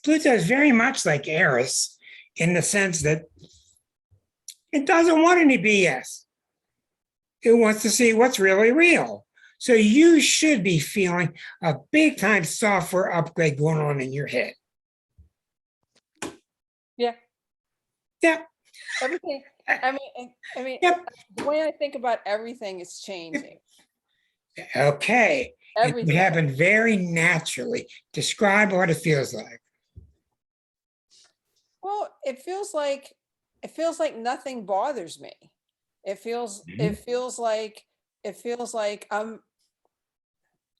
very much like Eris in the sense that it doesn't want any BS. It wants to see what's really real. So you should be feeling a big time software upgrade going on in your head. Yeah. Yeah. Everything. I mean, Yep. The way I think about everything is changing. Okay. It would Everything. happen very naturally. Describe what it feels like. Well, it feels like nothing bothers me. It feels like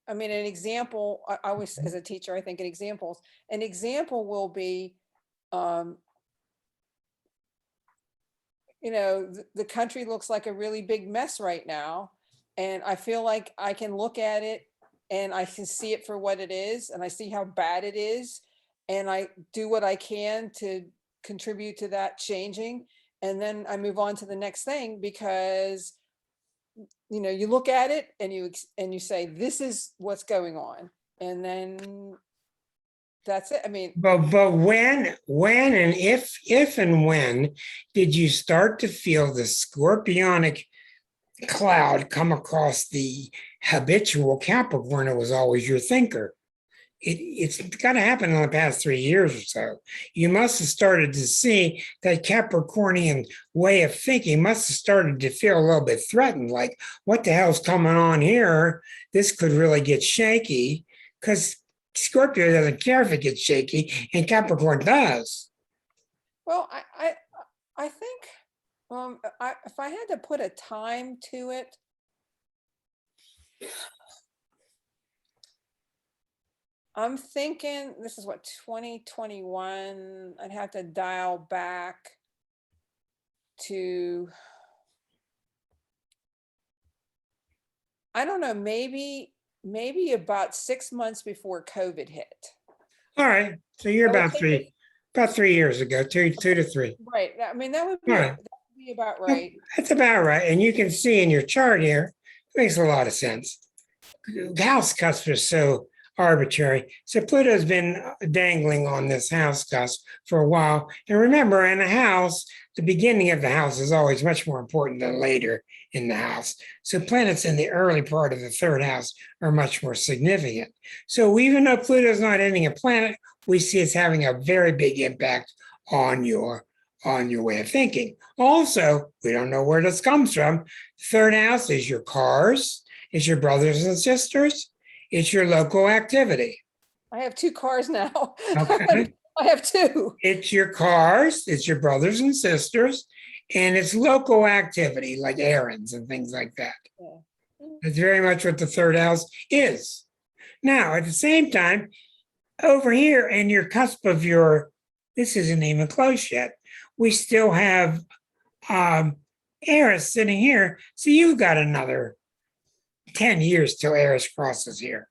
I mean, an example, I always, as a teacher, I think an example will be, the country looks like a really big mess right now. And I feel like I can look at it and I can see it for what it is. And I see how bad it is. And I do what I can to contribute to that changing. And then I move on to the next thing because you look at it and you say, this is what's going on. And then that's it. I mean, but when and if and when did you start to feel the scorpionic cloud come across the habitual Capricorn that was always your thinker? It's got to happen in the past 3 years or so. You must have started to see that Capricornian way of thinking must have started to feel a little bit threatened, like, what the hell's coming on here? This could really get shaky, because Scorpio doesn't care if it gets shaky, and Capricorn does. well, I think if I had to put a time to it, I'm thinking this is what 2021. I'd have to dial back to, I don't know, maybe about 6 months before COVID hit. All right, so you're I would about take about 3 years ago, two to three. Right. I mean, that would be, All right. that would be about right. That's about right. And you can see in your chart here, it makes a lot of sense. House cusp is so arbitrary. So Pluto's been dangling on this house cusp for a while. And remember, in a house, the beginning of the house is always much more important than later in the house. So planets in the early part of the third house are much more significant. So even though Pluto's not hitting a planet, we see it's having a very big impact on your way of thinking. Also, we don't know where this comes from. Third house is your cars, is your brothers and sisters, it's your local activity. I have 2 cars now. Okay. I have 2. It's your cars, it's your brothers and sisters, and it's local activity like errands and things like that. Yeah. It's very much what the third house is. Now, at the same time, over here in your cusp of this isn't even close yet. We still have Eris sitting here. So you've got another 10 years till Eris crosses here.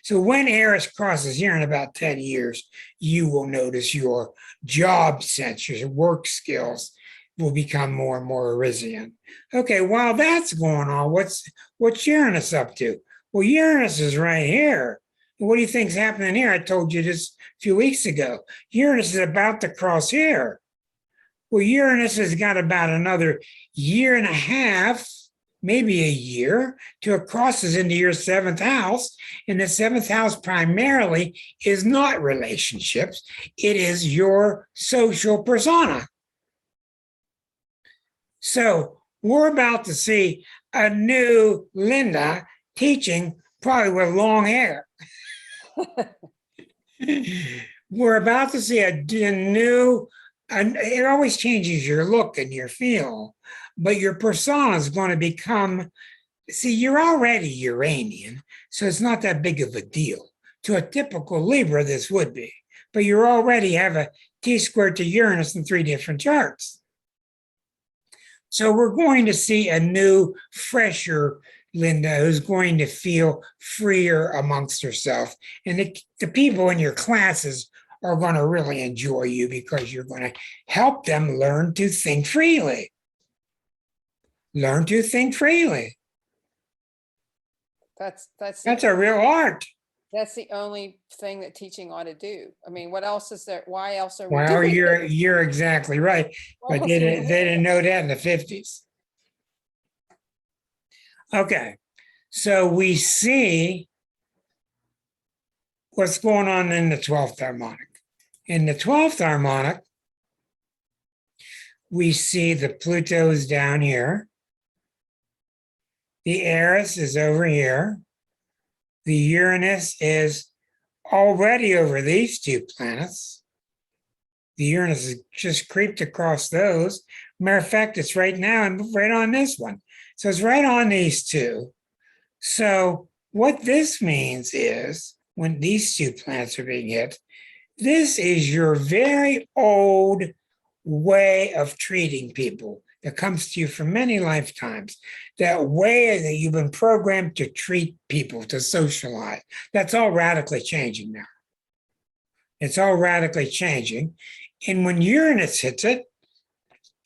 So when Eris crosses here in about 10 years, you will notice your job sense, your work skills will become more and more Arisian. Okay, while that's going on, what's Uranus up to? Well, Uranus is right here. What do you think's happening here? I told you this a few weeks ago. Uranus is about to cross here. Well, Uranus has got about another year and a half maybe a year, till it crosses into your seventh house. And the seventh house primarily is not relationships, it is your social persona. So we're about to see a new Linda teaching, probably with long hair. We're about to see a new, and it always changes your look and your feel, but your persona is going to become, see, you're already Uranian, so it's not that big of a deal. To a typical Libra, this would be, but you already have a T squared to Uranus in 3 different charts. So we're going to see a new, fresher Linda who's going to feel freer amongst herself. And the people in your classes are going to really enjoy you because you're going to help them learn to think freely. Learn to think freely. That's a real art. That's the only thing that teaching ought to do. I mean, what else is there? Why else are we Well, doing you're exactly right. But they didn't know that in the 50s. Okay, so we see what's going on in the 12th harmonic. In the 12th harmonic, we see the Pluto's down here. The Eris is over here. The Uranus is already over these 2 planets. The Uranus has just creeped across those. Matter of fact, it's right now and right on this one. So it's right on these 2. So what this means is when these 2 planets are being hit, this is your very old way of treating people that comes to you from many lifetimes. That way that you've been programmed to treat people, to socialize. That's all radically changing now. It's all radically changing. And when Uranus hits it,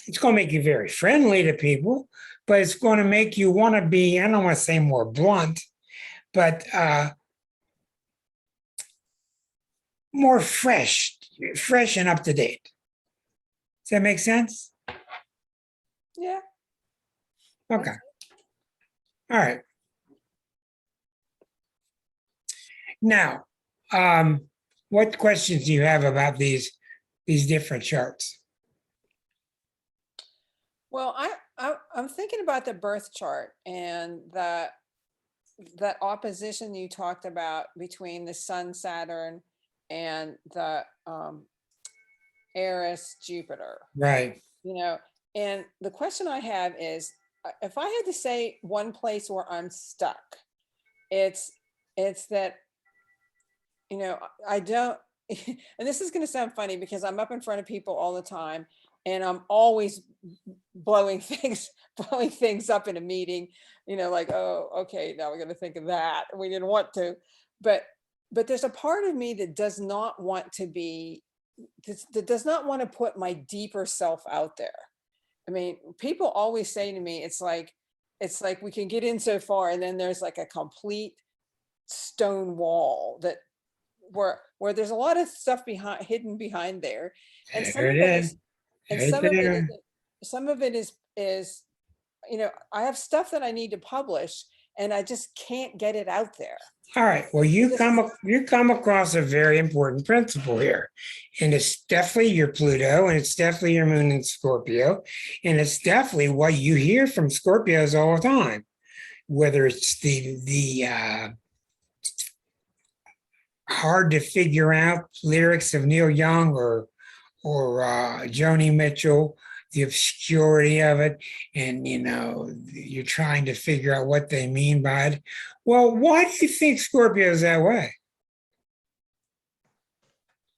it's going to make you very friendly to people, but it's going to make you want to be, I don't want to say more blunt, but more fresh and up to date. Does that make sense? Yeah. Okay. All right. Now, what questions do you have about these different charts? Well, I'm thinking about the birth chart and that opposition you talked about between the Sun Saturn and the Eris Jupiter. Right. You know, and the question I have is, if I had to say one place where I'm stuck, it's that, you know, I don't, and this is going to sound funny because I'm up in front of people all the time and I'm always blowing things up in a meeting, you know, like, oh, okay, now we're going to think of that. We didn't want to, but there's a part of me that does not want to be, that does not want to put my deeper self out there. I mean, people always say to me, it's like we can get in so far and then there's like a complete stone wall that where there's a lot of stuff hidden behind there. And some of it is, and some of it is, some of it is, you know, I have stuff that I need to publish and I just can't get it out there. All right. Well, you come across a very important principle here. And it's definitely your Pluto, and it's definitely your moon in Scorpio. And it's definitely what you hear from Scorpios all the time, whether it's the hard to figure out lyrics of Neil Young or Joni Mitchell, the obscurity of it, and you know, you're trying to figure out what they mean by it. Well, why do you think Scorpio is that way?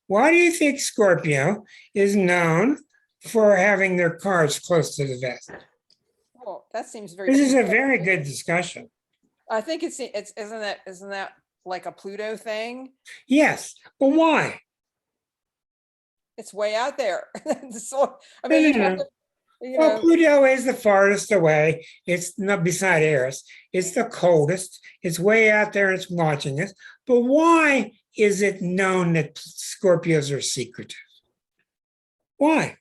Why do you think Scorpio is known for having their cards close to the vest? Well, that seems very. This is a very good discussion. I think it's isn't that like a Pluto thing? Yes, but why? It's way out there. So, I mean, well, Pluto is the farthest away. It's not beside Eris. It's the coldest. It's way out there. It's watching us. But why is it known that Scorpios are secretive? Why?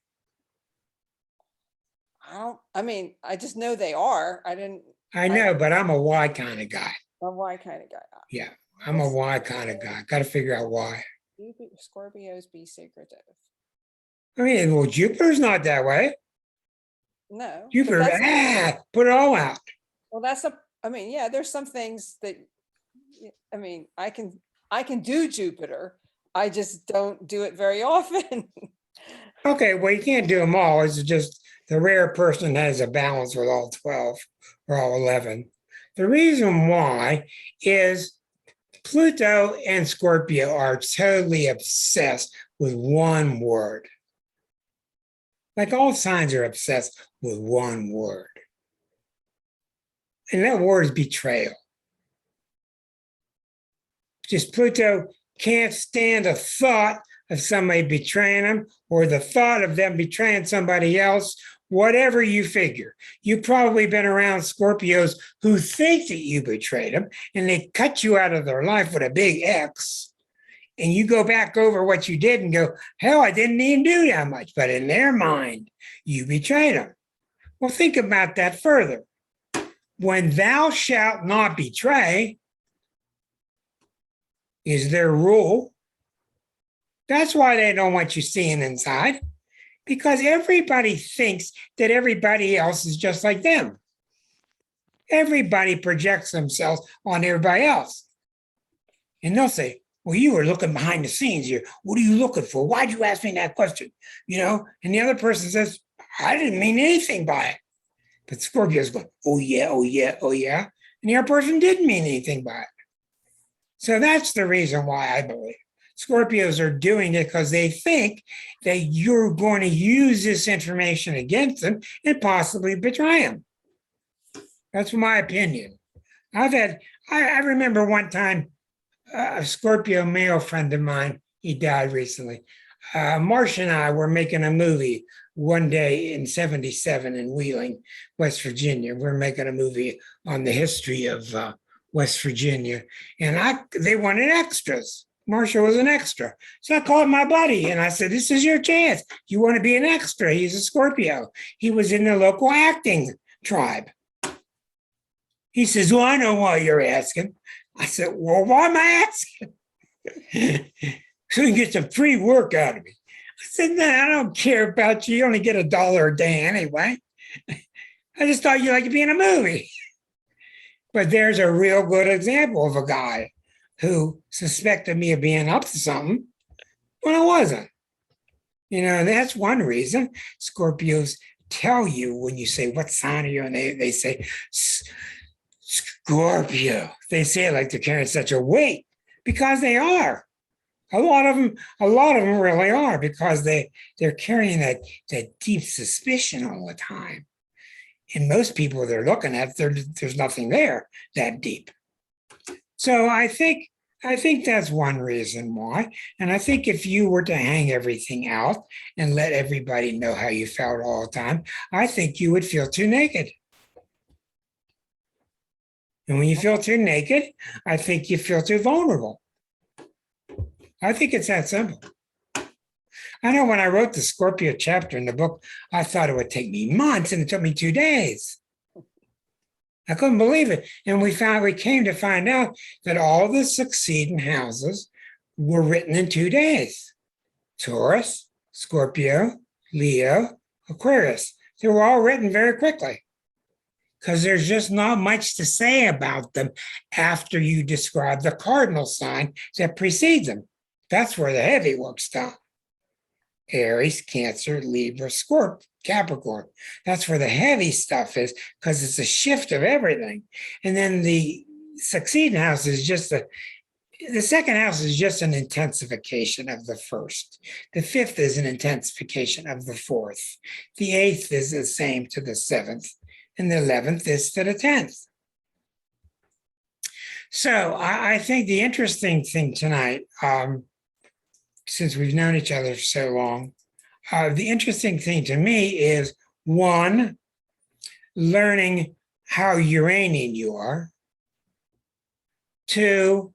I mean, I just know they are. I didn't. I know, but I'm a why kind of guy. A why kind of guy. Yeah, I'm a why kind of guy. Got to figure out why. Scorpios be secretive. I mean, well, Jupiter's not that way. No, but Jupiter, put it all out. well, I mean, yeah, there's some things that, I mean, I can do Jupiter. I just don't do it very often. Okay, well, you can't do them all. It's just the rare person has a balance with all 12 or all 11. The reason why is Pluto and Scorpio are totally obsessed with one word. Like all signs are obsessed with one word. And that word is betrayal. Just Pluto can't stand a thought of somebody betraying them or the thought of them betraying somebody else, whatever you figure. You've probably been around Scorpios who think that you betrayed them and they cut you out of their life with a big X. And you go back over what you did and go, hell, I didn't even do that much. But in their mind, you betrayed them. Well, think about that further. When thou shalt not betray is their rule. That's why they don't want you seeing inside, because everybody thinks that everybody else is just like them. Everybody projects themselves on everybody else. And they'll say, well, you were looking behind the scenes here. What are you looking for? Why'd you ask me that question? You know, and the other person says, I didn't mean anything by it. But Scorpio's going, oh yeah, oh yeah, oh yeah. And the other person didn't mean anything by it. So that's the reason why I believe Scorpios are doing it, because they think that you're going to use this information against them and possibly betray them. That's my opinion. I remember one time a Scorpio male friend of mine, he died recently. Marcia and I were making a movie one day in 77 in Wheeling, West Virginia. We're making a movie on the history of West Virginia. And they wanted extras. Marcia was an extra. So I called my buddy and I said, this is your chance. You want to be an extra? He's a Scorpio. He was in the local acting tribe. He says, well, I know why you're asking. I said, well, why am I asking? So you can get some free work out of me. I said, no, I don't care about you. You only get $1 a day anyway. I just thought you'd like to be in a movie. But there's a real good example of a guy who suspected me of being up to something when I wasn't. You know, that's one reason Scorpios tell you when you say, what sign are you? And they say, Scorpio. They say it like they're carrying such a weight, because they are. A lot of them really are, because they're carrying that deep suspicion all the time. And most people they're looking at, there's nothing there that deep. So I think that's one reason why. And I think if you were to hang everything out and let everybody know how you felt all the time, I think you would feel too naked. And when you feel too naked, I think you feel too vulnerable. I think it's that simple. I know when I wrote the Scorpio chapter in the book, I thought it would take me months, and it took me 2 days. I couldn't believe it. And we came to find out that all the succeeding houses were written in 2 days. Taurus, Scorpio, Leo, Aquarius. They were all written very quickly, because there's just not much to say about them after you describe the cardinal sign that precedes them. That's where the heavy work's done. Aries, Cancer, Libra, Scorpio, Capricorn. That's where the heavy stuff is, because it's a shift of everything. And then the succeeding house is the second house is just an intensification of the first. The fifth is an intensification of the fourth. The eighth is the same to the seventh, and the 11th is to the 10th. So I think the interesting thing tonight, since we've known each other for so long, the interesting thing to me is, one, learning how Uranian you are. Two,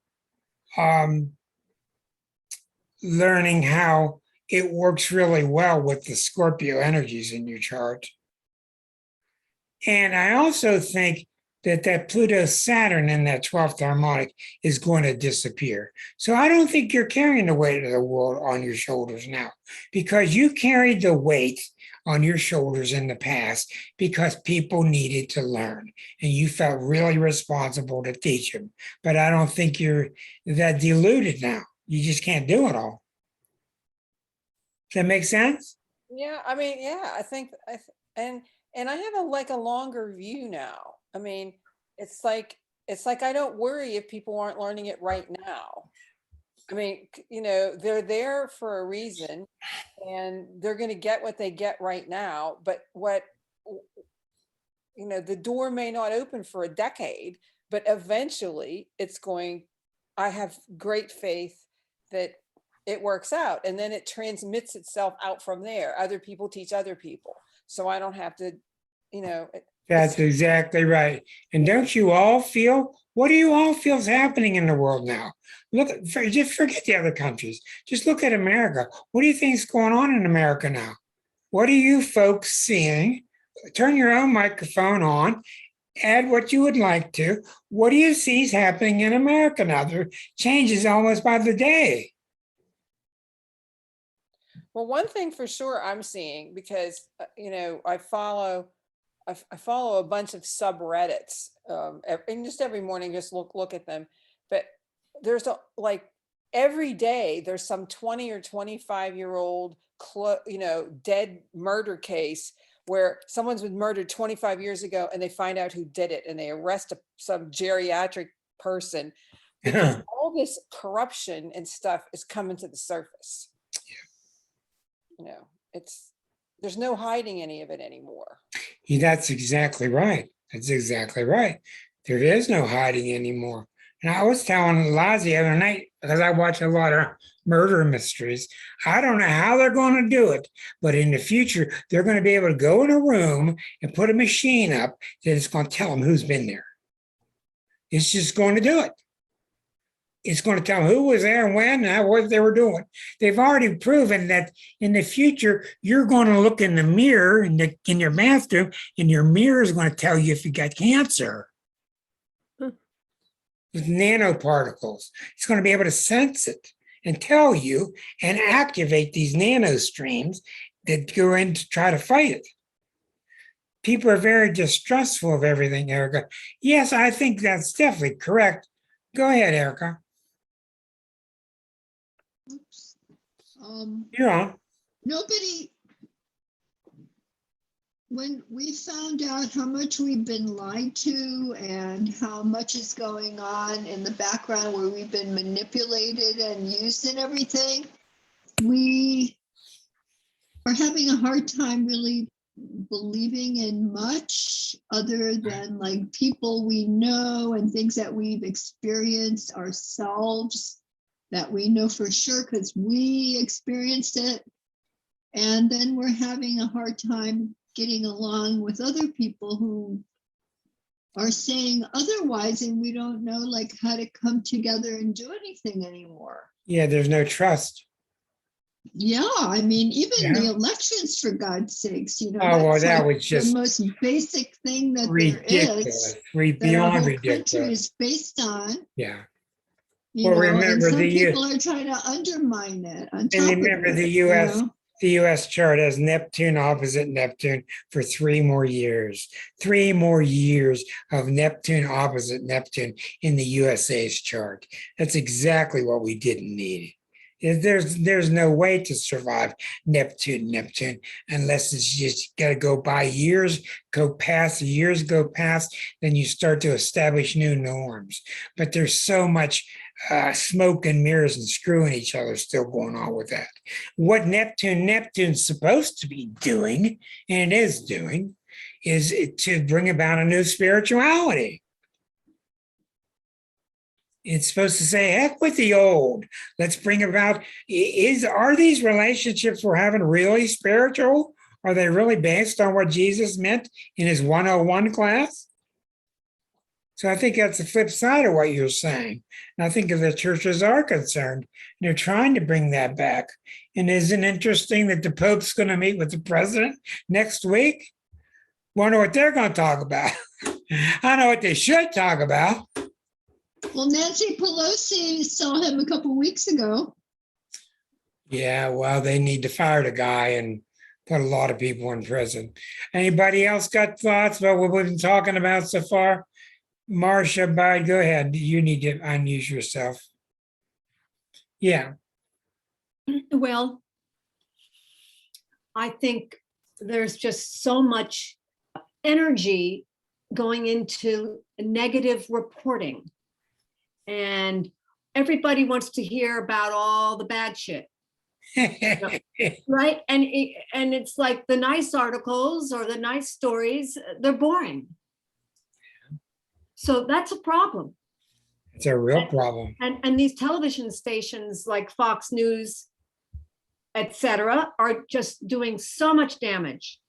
learning how it works really well with the Scorpio energies in your chart. And I also think that Pluto Saturn in that 12th harmonic is going to disappear. So I don't think you're carrying the weight of the world on your shoulders now, because you carried the weight on your shoulders in the past because people needed to learn and you felt really responsible to teach them. But I don't think you're that deluded now. You just can't do it all. Does that make sense? Yeah, I mean, yeah, I think and I have a longer view now. I mean, it's like I don't worry if people aren't learning it right now. I mean, they're there for a reason and they're going to get what they get right now, but the door may not open for a decade, but eventually I have great faith that it works out, and then it transmits itself out from there. Other people teach other people. So I don't have to, That's exactly right. And don't you all feel, what do you all feel is happening in the world now? Just forget the other countries. Just look at America. What do you think is going on in America now? What are you folks seeing? Turn your own microphone on, add what you would like to. What do you see is happening in America now? There changes almost by the day. Well, one thing for sure I'm seeing, because I follow a bunch of subreddits, and just every morning just look at them. But there's every day there's some 20 or 25-year-old dead murder case where someone's been murdered 25 years ago and they find out who did it and they arrest some geriatric person because all this corruption and stuff is coming to the surface. There's no hiding any of it anymore. Yeah, that's exactly right. That's exactly right. There is no hiding anymore. And I was telling Liza the other night, because I watch a lot of murder mysteries, I don't know how they're going to do it, but in the future, they're going to be able to go in a room and put a machine up that is going to tell them who's been there. It's just going to do it. It's going to tell them who was there and when and what they were doing. They've already proven that in the future, you're going to look in the mirror in your bathroom, and your mirror is going to tell you if you got cancer. With nanoparticles. It's going to be able to sense it and tell you and activate these nanostreams that go in to try to fight it. People are very distrustful of everything, Erica. Yes, I think that's definitely correct. Go ahead, Erica. Oops. You're on. Nobody, when we found out how much we've been lied to and how much is going on in the background where we've been manipulated and used and everything, we are having a hard time really believing in much other than like people we know and things that we've experienced ourselves that we know for sure because we experienced it. And then we're having a hard time getting along with other people who are saying otherwise, and we don't know like how to come together and do anything anymore. Yeah, there's no trust. Yeah, I mean, even the Yeah. elections, for God's sakes, Oh, well, that's that like was just the most basic thing that there ridiculous. is, that our Beyond whole ridiculous. country is based on. Yeah. You Well, know, and remember some the people are trying to undermine it on And top remember of it. the you US know? the US chart has Neptune opposite Neptune for 3 more years. 3 more years of Neptune opposite Neptune in the USA's chart. That's exactly what we didn't need. There's no way to survive Neptune unless it's just got to go by years, years go past, then you start to establish new norms. But there's so much smoke and mirrors and screwing each other still going on with that. What Neptune's supposed to be doing, and it is doing, is to bring about a new spirituality. It's supposed to say, heck with the old. Let's bring about, are these relationships we're having really spiritual? Are they really based on what Jesus meant in his 101 class? So I think that's the flip side of what you're saying. And I think if the churches are concerned, they're trying to bring that back. And isn't it interesting that the Pope's going to meet with the president next week? Wonder what they're going to talk about. I know what they should talk about. Well, Nancy Pelosi saw him a couple weeks ago. Yeah, well, they need to fire the guy and put a lot of people in prison. Anybody else got thoughts about what we've been talking about so far? Marcia, Bud, go ahead. You need to unmute yourself. Yeah. Well, I think there's just so much energy going into negative reporting. And everybody wants to hear about all the bad shit, right? And it's like the nice articles or the nice stories, they're boring. So that's a problem. It's a real problem. And these television stations like Fox News, etc., are just doing so much damage.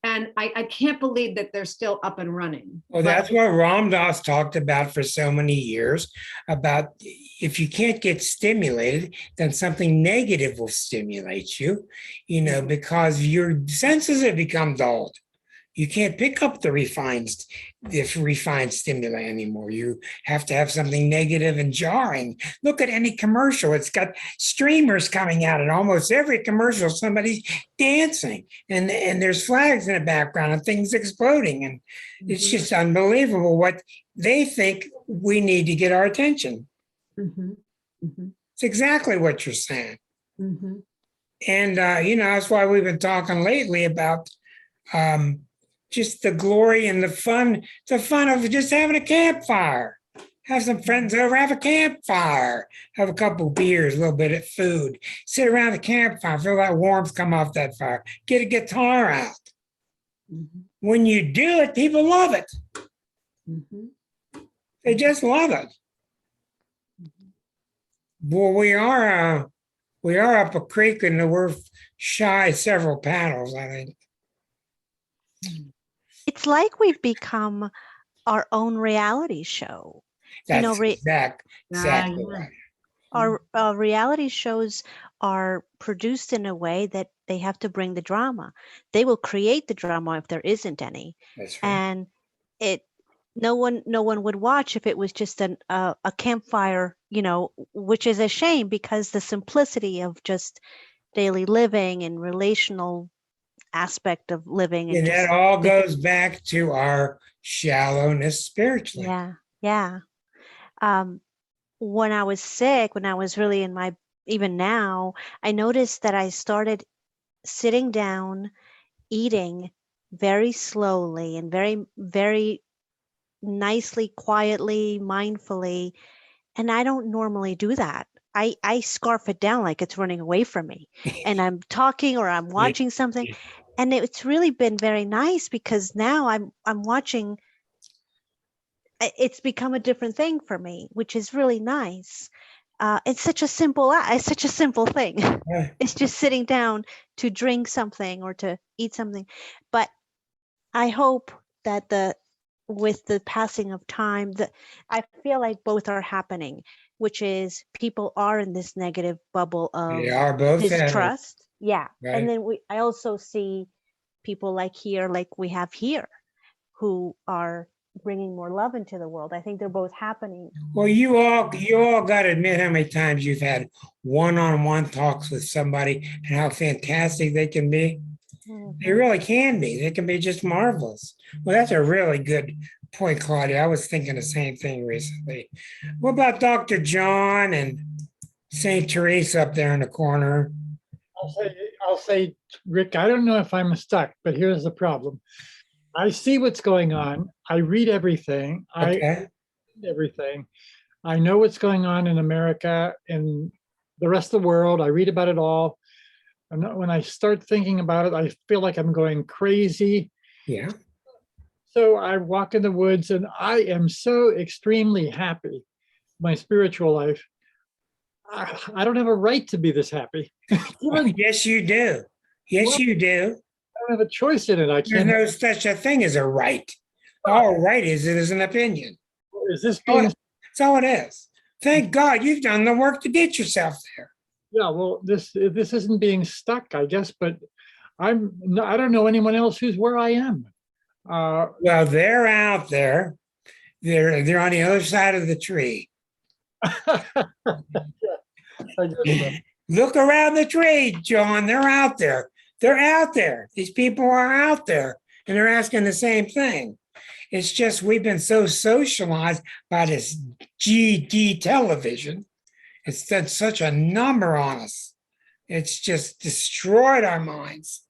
And I can't believe that they're still up and running. Well, that's what Ram Dass talked about for so many years, about if you can't get stimulated, then something negative will stimulate you, because your senses have become dulled. You can't pick up the refined stimuli anymore. You have to have something negative and jarring. Look at any commercial. It's got streamers coming out in almost every commercial. Somebody's dancing and there's flags in the background and things exploding. And it's just unbelievable what they think we need to get our attention. It's exactly what you're saying. And, that's why we've been talking lately about just the glory and the fun of just having a campfire. Have some friends over, have a campfire, have a couple beers, a little bit of food, sit around the campfire, feel that warmth come off that fire, get a guitar out. When you do it, people love it. They just love it. Well, we are up a creek and we're shy several panels, I think. It's like we've become our own reality show. That's exactly right. Our reality shows are produced in a way that they have to bring the drama. They will create the drama if there isn't any. That's right. And no one would watch if it was just a campfire, which is a shame because the simplicity of just daily living and relational aspect of living. And that all goes back to our shallowness spiritually. Yeah. When I was sick, when I was really even now, I noticed that I started sitting down, eating very slowly and very, very nicely, quietly, mindfully. And I don't normally do that. I scarf it down like it's running away from me. And I'm talking or I'm watching something. And it's really been very nice because now I'm watching. It's become a different thing for me, which is really nice. It's such a simple thing. It's just sitting down to drink something or to eat something. But I hope that with the passing of time, I feel like both are happening, which is people are in this negative bubble of distrust. Yeah. Right. And then I also see people like we have here, who are bringing more love into the world. I think they're both happening. Well, you all got to admit how many times you've had one-on-one talks with somebody and how fantastic they can be. They really can be. They can be just marvelous. Well, that's a really good point, Claudia. I was thinking the same thing recently. What about Dr. John and St. Teresa up there in the corner? I'll say, Rick, I don't know if I'm stuck, but here's the problem. I see what's going on. I read everything. Okay. I read everything. I know what's going on in America and the rest of the world. I read about it all. And when I start thinking about it, I feel like I'm going crazy. Yeah. So I walk in the woods and I am so extremely happy. My spiritual life. I don't have a right to be this happy. Yes, you do. Yes, you do. I don't have a choice in it. I can't. There's no such a thing as a right. All right is an opinion. Is this being? That's all it is. Thank God you've done the work to get yourself there. Yeah, well, this isn't being stuck, I guess, but I don't know anyone else who's where I am. Well, they're out there. They're on the other side of the tree. Look around the tree, John. They're out there. They're out there. These people are out there, and they're asking the same thing. It's just we've been so socialized by this GD television. It's done such a number on us. It's just destroyed our minds.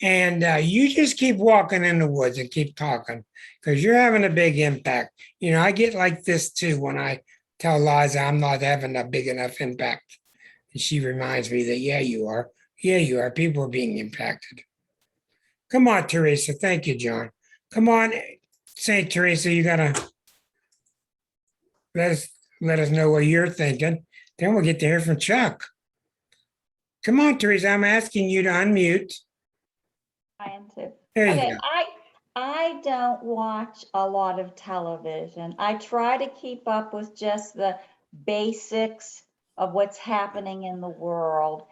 And you just keep walking in the woods and keep talking because you're having a big impact. You know, I get like this too when I tell Liza I'm not having a big enough impact. And she reminds me that, yeah, you are. Yeah, you are. People are being impacted. Come on, Teresa. Thank you, John. Come on, St. Teresa, you got to let us know what you're thinking. Then we'll get to hear from Chuck. Come on, Teresa. I'm asking you to unmute. I am too. There you Okay, go. I don't watch a lot of television. I try to keep up with just the basics of what's happening in the world.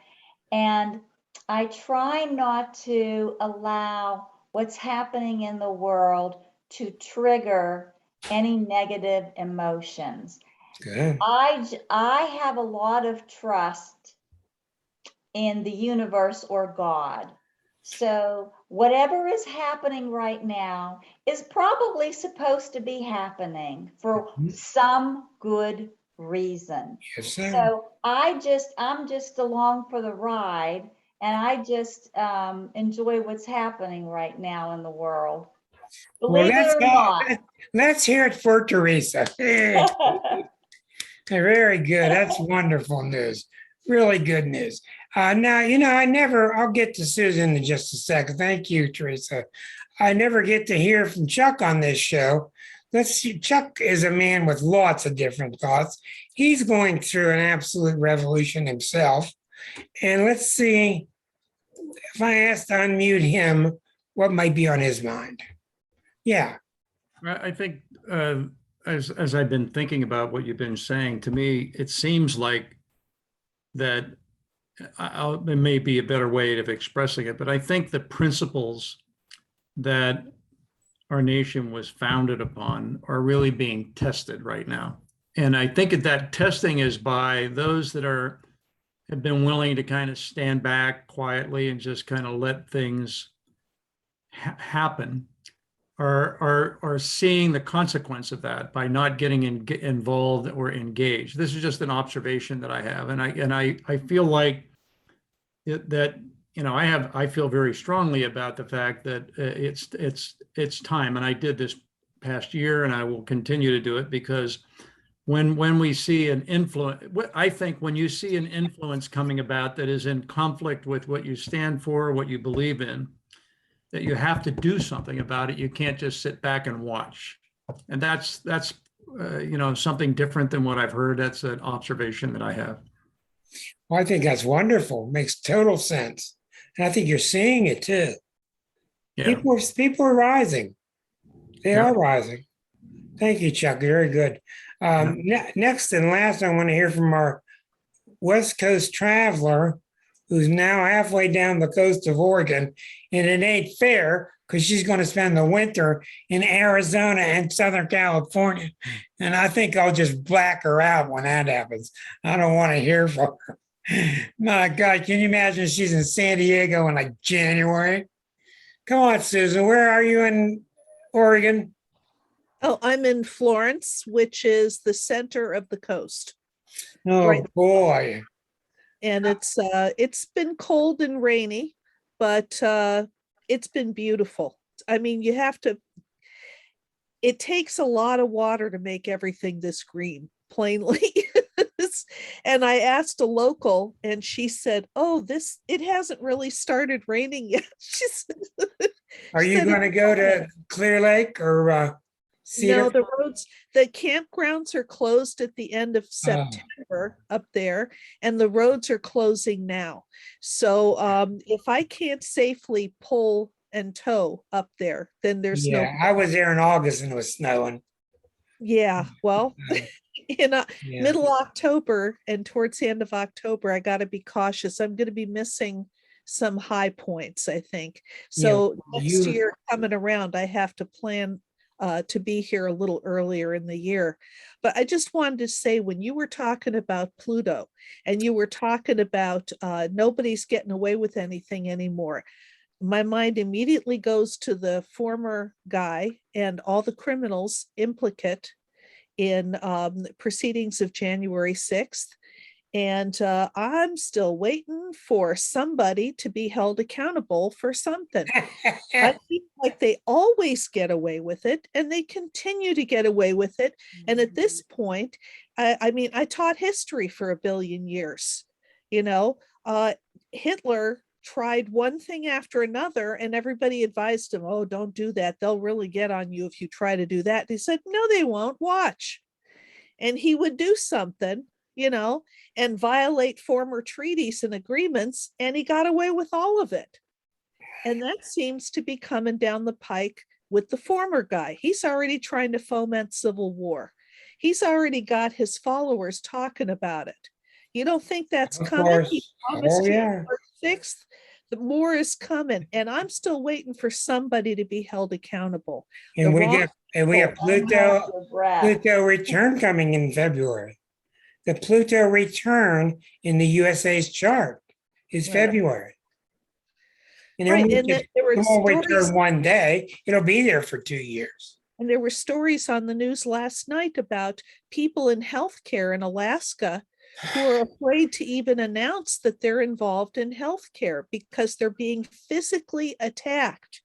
And I try not to allow what's happening in the world to trigger any negative emotions. Good. I have a lot of trust in the universe or God. So whatever is happening right now is probably supposed to be happening for some good reason. Yes, sir. So I'm just along for the ride, and I just enjoy what's happening right now in the world. Well, Believe it or not. let's hear it for Teresa. Hey, very good. That's wonderful news. Really good news. Now, you know, I'll get to Susan in just a second. Thank you, Teresa. I never get to hear from Chuck on this show. Let's see. Chuck is a man with lots of different thoughts. He's going through an absolute revolution himself. And let's see if I ask to unmute him, what might be on his mind. Yeah. I think as I've been thinking about what you've been saying, to me, it seems like that it may be a better way of expressing it, but I think the principles that our nation was founded upon are really being tested right now. And I think that testing is by those that have been willing to kind of stand back quietly and just kind of let things happen, are seeing the consequence of that by not getting involved or engaged. This is just an observation that I have, and I feel like that I feel very strongly about the fact that it's time, and I did this past year, and I will continue to do it because when we see an influence, I think when you see an influence coming about that is in conflict with what you stand for, what you believe in, that you have to do something about it. You can't just sit back and watch. And that's something different than what I've heard. That's an observation that I have. Well, I think that's wonderful. Makes total sense. And I think you're seeing it too. Yeah. People are rising. They Yeah. are rising. Thank you, Chuck. Very good. Next and last, I want to hear from our West Coast traveler, who's now halfway down the coast of Oregon, and it ain't fair because she's going to spend the winter in Arizona and Southern California. And I think I'll just black her out when that happens. I don't want to hear from her. My God, can you imagine she's in San Diego in like January? Come on, Susan, where are you in Oregon? Oh, I'm in Florence, which is the center of the coast. Oh, Right. boy. And it's been cold and rainy, but it's been beautiful. I mean, it takes a lot of water to make everything this green, plainly. And I asked a local and she said, "Oh, it hasn't really started raining yet." Are you going to go to Clear Lake or Cedar? No, the campgrounds are closed at the end of September up there, and the roads are closing now. So if I can't safely pull and tow up there, then there's no. Yeah, I was there in August and it was snowing. Yeah, well, in Yeah. middle October and towards the end of October, I got to be cautious. I'm going to be missing some high points, I think. So next you- year coming around, I have to plan to be here a little earlier in the year. But I just wanted to say, when you were talking about Pluto and you were talking about nobody's getting away with anything anymore, my mind immediately goes to the former guy and all the criminals implicate in proceedings of January 6th. And I'm still waiting for somebody to be held accountable for something. I feel like they always get away with it and they continue to get away with it. And at this point, I mean, I taught history for 1 billion years. You know, Hitler tried one thing after another and everybody advised him, oh, don't do that. They'll really get on you if you try to do that. And he said, no, they won't. Watch. And he would do something, you know, and violate former treaties and agreements, and he got away with all of it. And that seems to be coming down the pike with the former guy. He's already trying to foment civil war. He's already got his followers talking about it. You don't think that's Of coming? course. He promised Oh, you yeah. March 6th. The more is coming, and I'm still waiting for somebody to be held accountable. And The we wrong get Pluto Hold your breath. Pluto return coming in February. The Pluto return in the USA's chart is Right. February. And Right, it and there were won't stories, return one day. It'll be there for 2 years. and there were stories on the news last night about people in healthcare in Alaska who are afraid to even announce that they're involved in healthcare because they're being physically attacked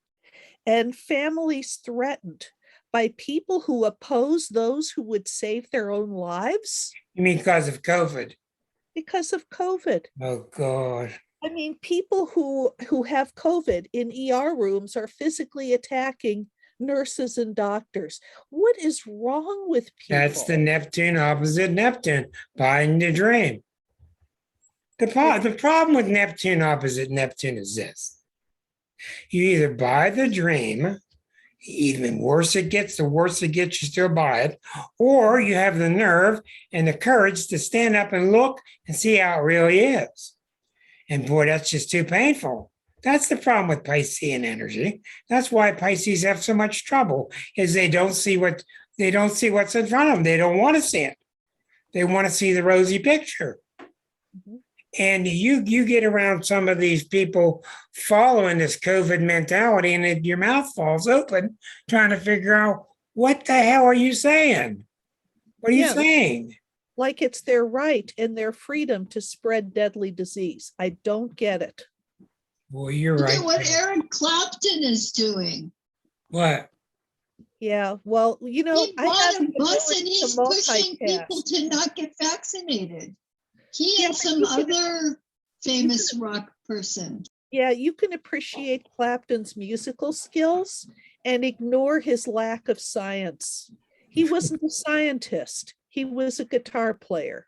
and families threatened by people who oppose those who would save their own lives You mean because of COVID? because of COVID. Oh, God. I mean, people who have COVID in ER rooms are physically attacking nurses and doctors. What is wrong with people? That's the Neptune opposite Neptune, buying the dream. The problem with Neptune opposite Neptune is this. You either buy the dream, even worse it gets, the worse it gets, you still buy it, or you have the nerve and the courage to stand up and look and see how it really is. And boy, that's just too painful. That's the problem with Piscean energy. That's why Pisces have so much trouble, is they don't see what's in front of them. They don't want to see it. They want to see the rosy picture. Mhm. And you get around some of these people following this COVID mentality, and your mouth falls open trying to figure out what the hell are you saying? What are you Yeah. saying? Like it's their right and their freedom to spread deadly disease. I don't get it. Well, you're Look right. at what Eric Clapton is doing. What? Yeah, well, you know, He I bought have a the bus ability and to he's pushing people multitask. to not get vaccinated. He Yeah, and but some you can- other famous rock person. Yeah, you can appreciate Clapton's musical skills and ignore his lack of science. He wasn't a scientist. He was a guitar player.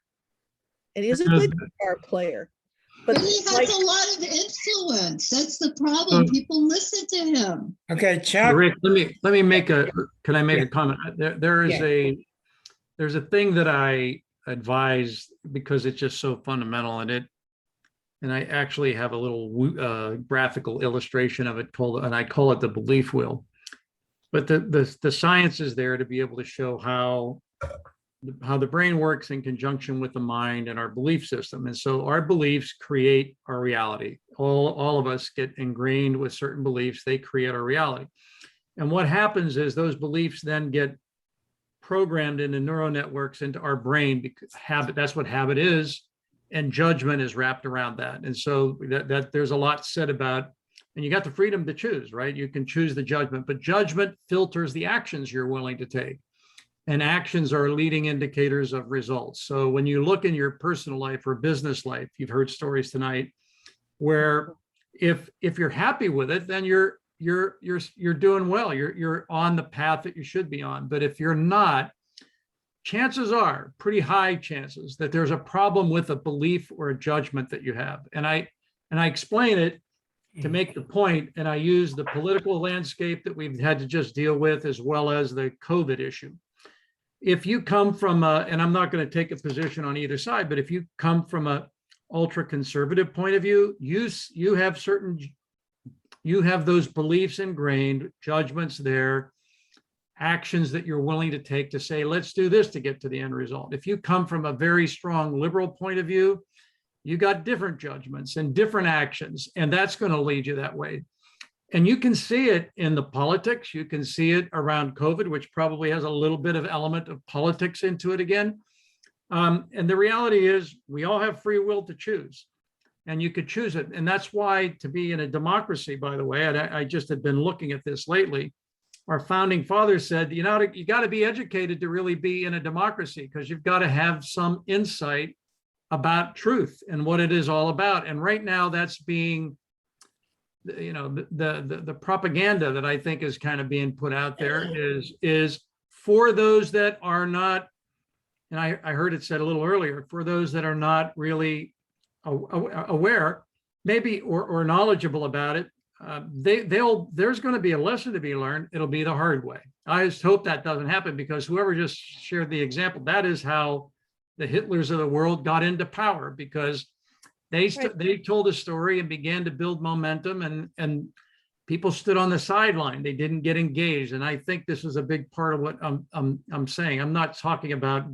And he's a good guitar player. But But he has like, a lot of influence. That's the problem. People listen to him. Okay, Chuck. Rick, let me make can I make Yeah. a comment? There is Yeah. there's a thing that I advise because it's just so fundamental, and I actually have a little graphical illustration of it called, and I call it the belief wheel. But the science is there to be able to show how the brain works in conjunction with the mind and our belief system. And so our beliefs create our reality. All of us get ingrained with certain beliefs. They create our reality. And what happens is those beliefs then get programmed into neural networks into our brain, because that's what habit is. And judgment is wrapped around that. And so that there's a lot said about, and you got the freedom to choose, right? You can choose the judgment, but judgment filters the actions you're willing to take. And actions are leading indicators of results. So when you look in your personal life or business life, you've heard stories tonight where if you're happy with it, then you're doing well. You're on the path that you should be on. But if you're not, chances are pretty high chances that there's a problem with a belief or a judgment that you have. And I explain it to make the point, and I use the political landscape that we've had to just deal with, as well as the COVID issue. If you come from and I'm not going to take a position on either side, but if you come from a ultra conservative point of view, you have those beliefs ingrained, judgments there, actions that you're willing to take to say, let's do this to get to the end result. If you come from a very strong liberal point of view, you got different judgments and different actions, and that's going to lead you that way. And you can see it in the politics. You can see it around COVID, which probably has a little bit of element of politics into it again. And the reality is we all have free will to choose, and you could choose it. And that's why, to be in a democracy, by the way, and I just had been looking at this lately, our founding fathers said, you got to be educated to really be in a democracy, because you've got to have some insight about truth and what it is all about. And right now that's being, the propaganda that I think is kind of being put out there is for those that are not, and I heard it said a little earlier, for those that are not really aware, maybe, or knowledgeable about it, there's going to be a lesson to be learned. It'll be the hard way. I just hope that doesn't happen, because whoever just shared the example, that is how the Hitlers of the world got into power, because they told a story and began to build momentum, and people stood on the sideline. They didn't get engaged. And I think this is a big part of what I'm saying. I'm not talking about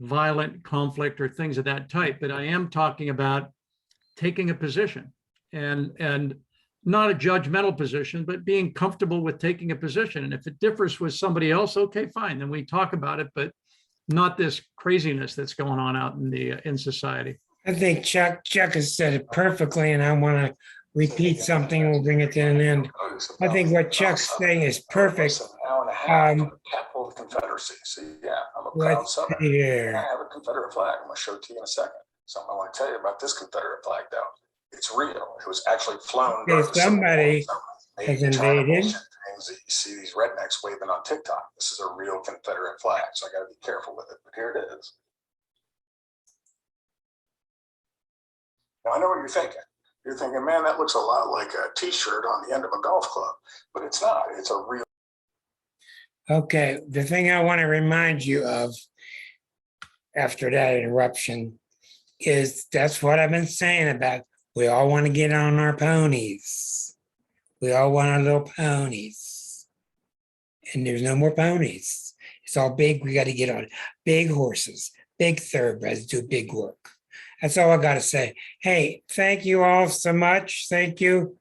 violent conflict or things of that type, but I am talking about taking a position, and not a judgmental position, but being comfortable with taking a position. And if it differs with somebody else, okay, fine, then we talk about it, but not this craziness that's going on out in society. I think Chuck has said it perfectly, and I want to repeat something. We'll bring it to an end. I think what Chuck's saying is perfect. Capital of the Confederacy. See, yeah, I'm a proud Let's Southerner. see here. I have a Confederate flag. I'm going to show it to you in a second. Something I want to tell you about this Confederate flag, though. It's real. It was actually flown. Okay, somebody has invaded. Things that you see these rednecks waving on TikTok. This is a real Confederate flag, so I got to be careful with it. But here it is. Now, I know what you're thinking. You're thinking, man, that looks a lot like a T-shirt on the end of a golf club, but it's not. It's a real. Okay, the thing I want to remind you of after that interruption is that's what I've been saying about we all want to get on our ponies. We all want our little ponies. And there's no more ponies. It's all big. We got to get on big horses, big thoroughbreds, do big work. That's all I got to say. Hey, thank you all so much. Thank you,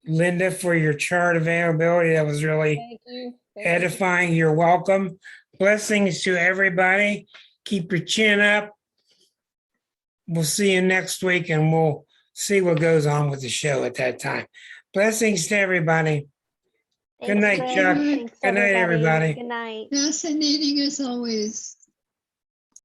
Linda, for your chart availability. That was really Thank you. edifying. You're welcome. Blessings to everybody. Keep your chin up. We'll see you next week, and we'll see what goes on with the show at that time. Blessings to everybody. Good Thanks, night, Rick. Chuck. Thanks, Good night, everybody. Good night. Fascinating as always.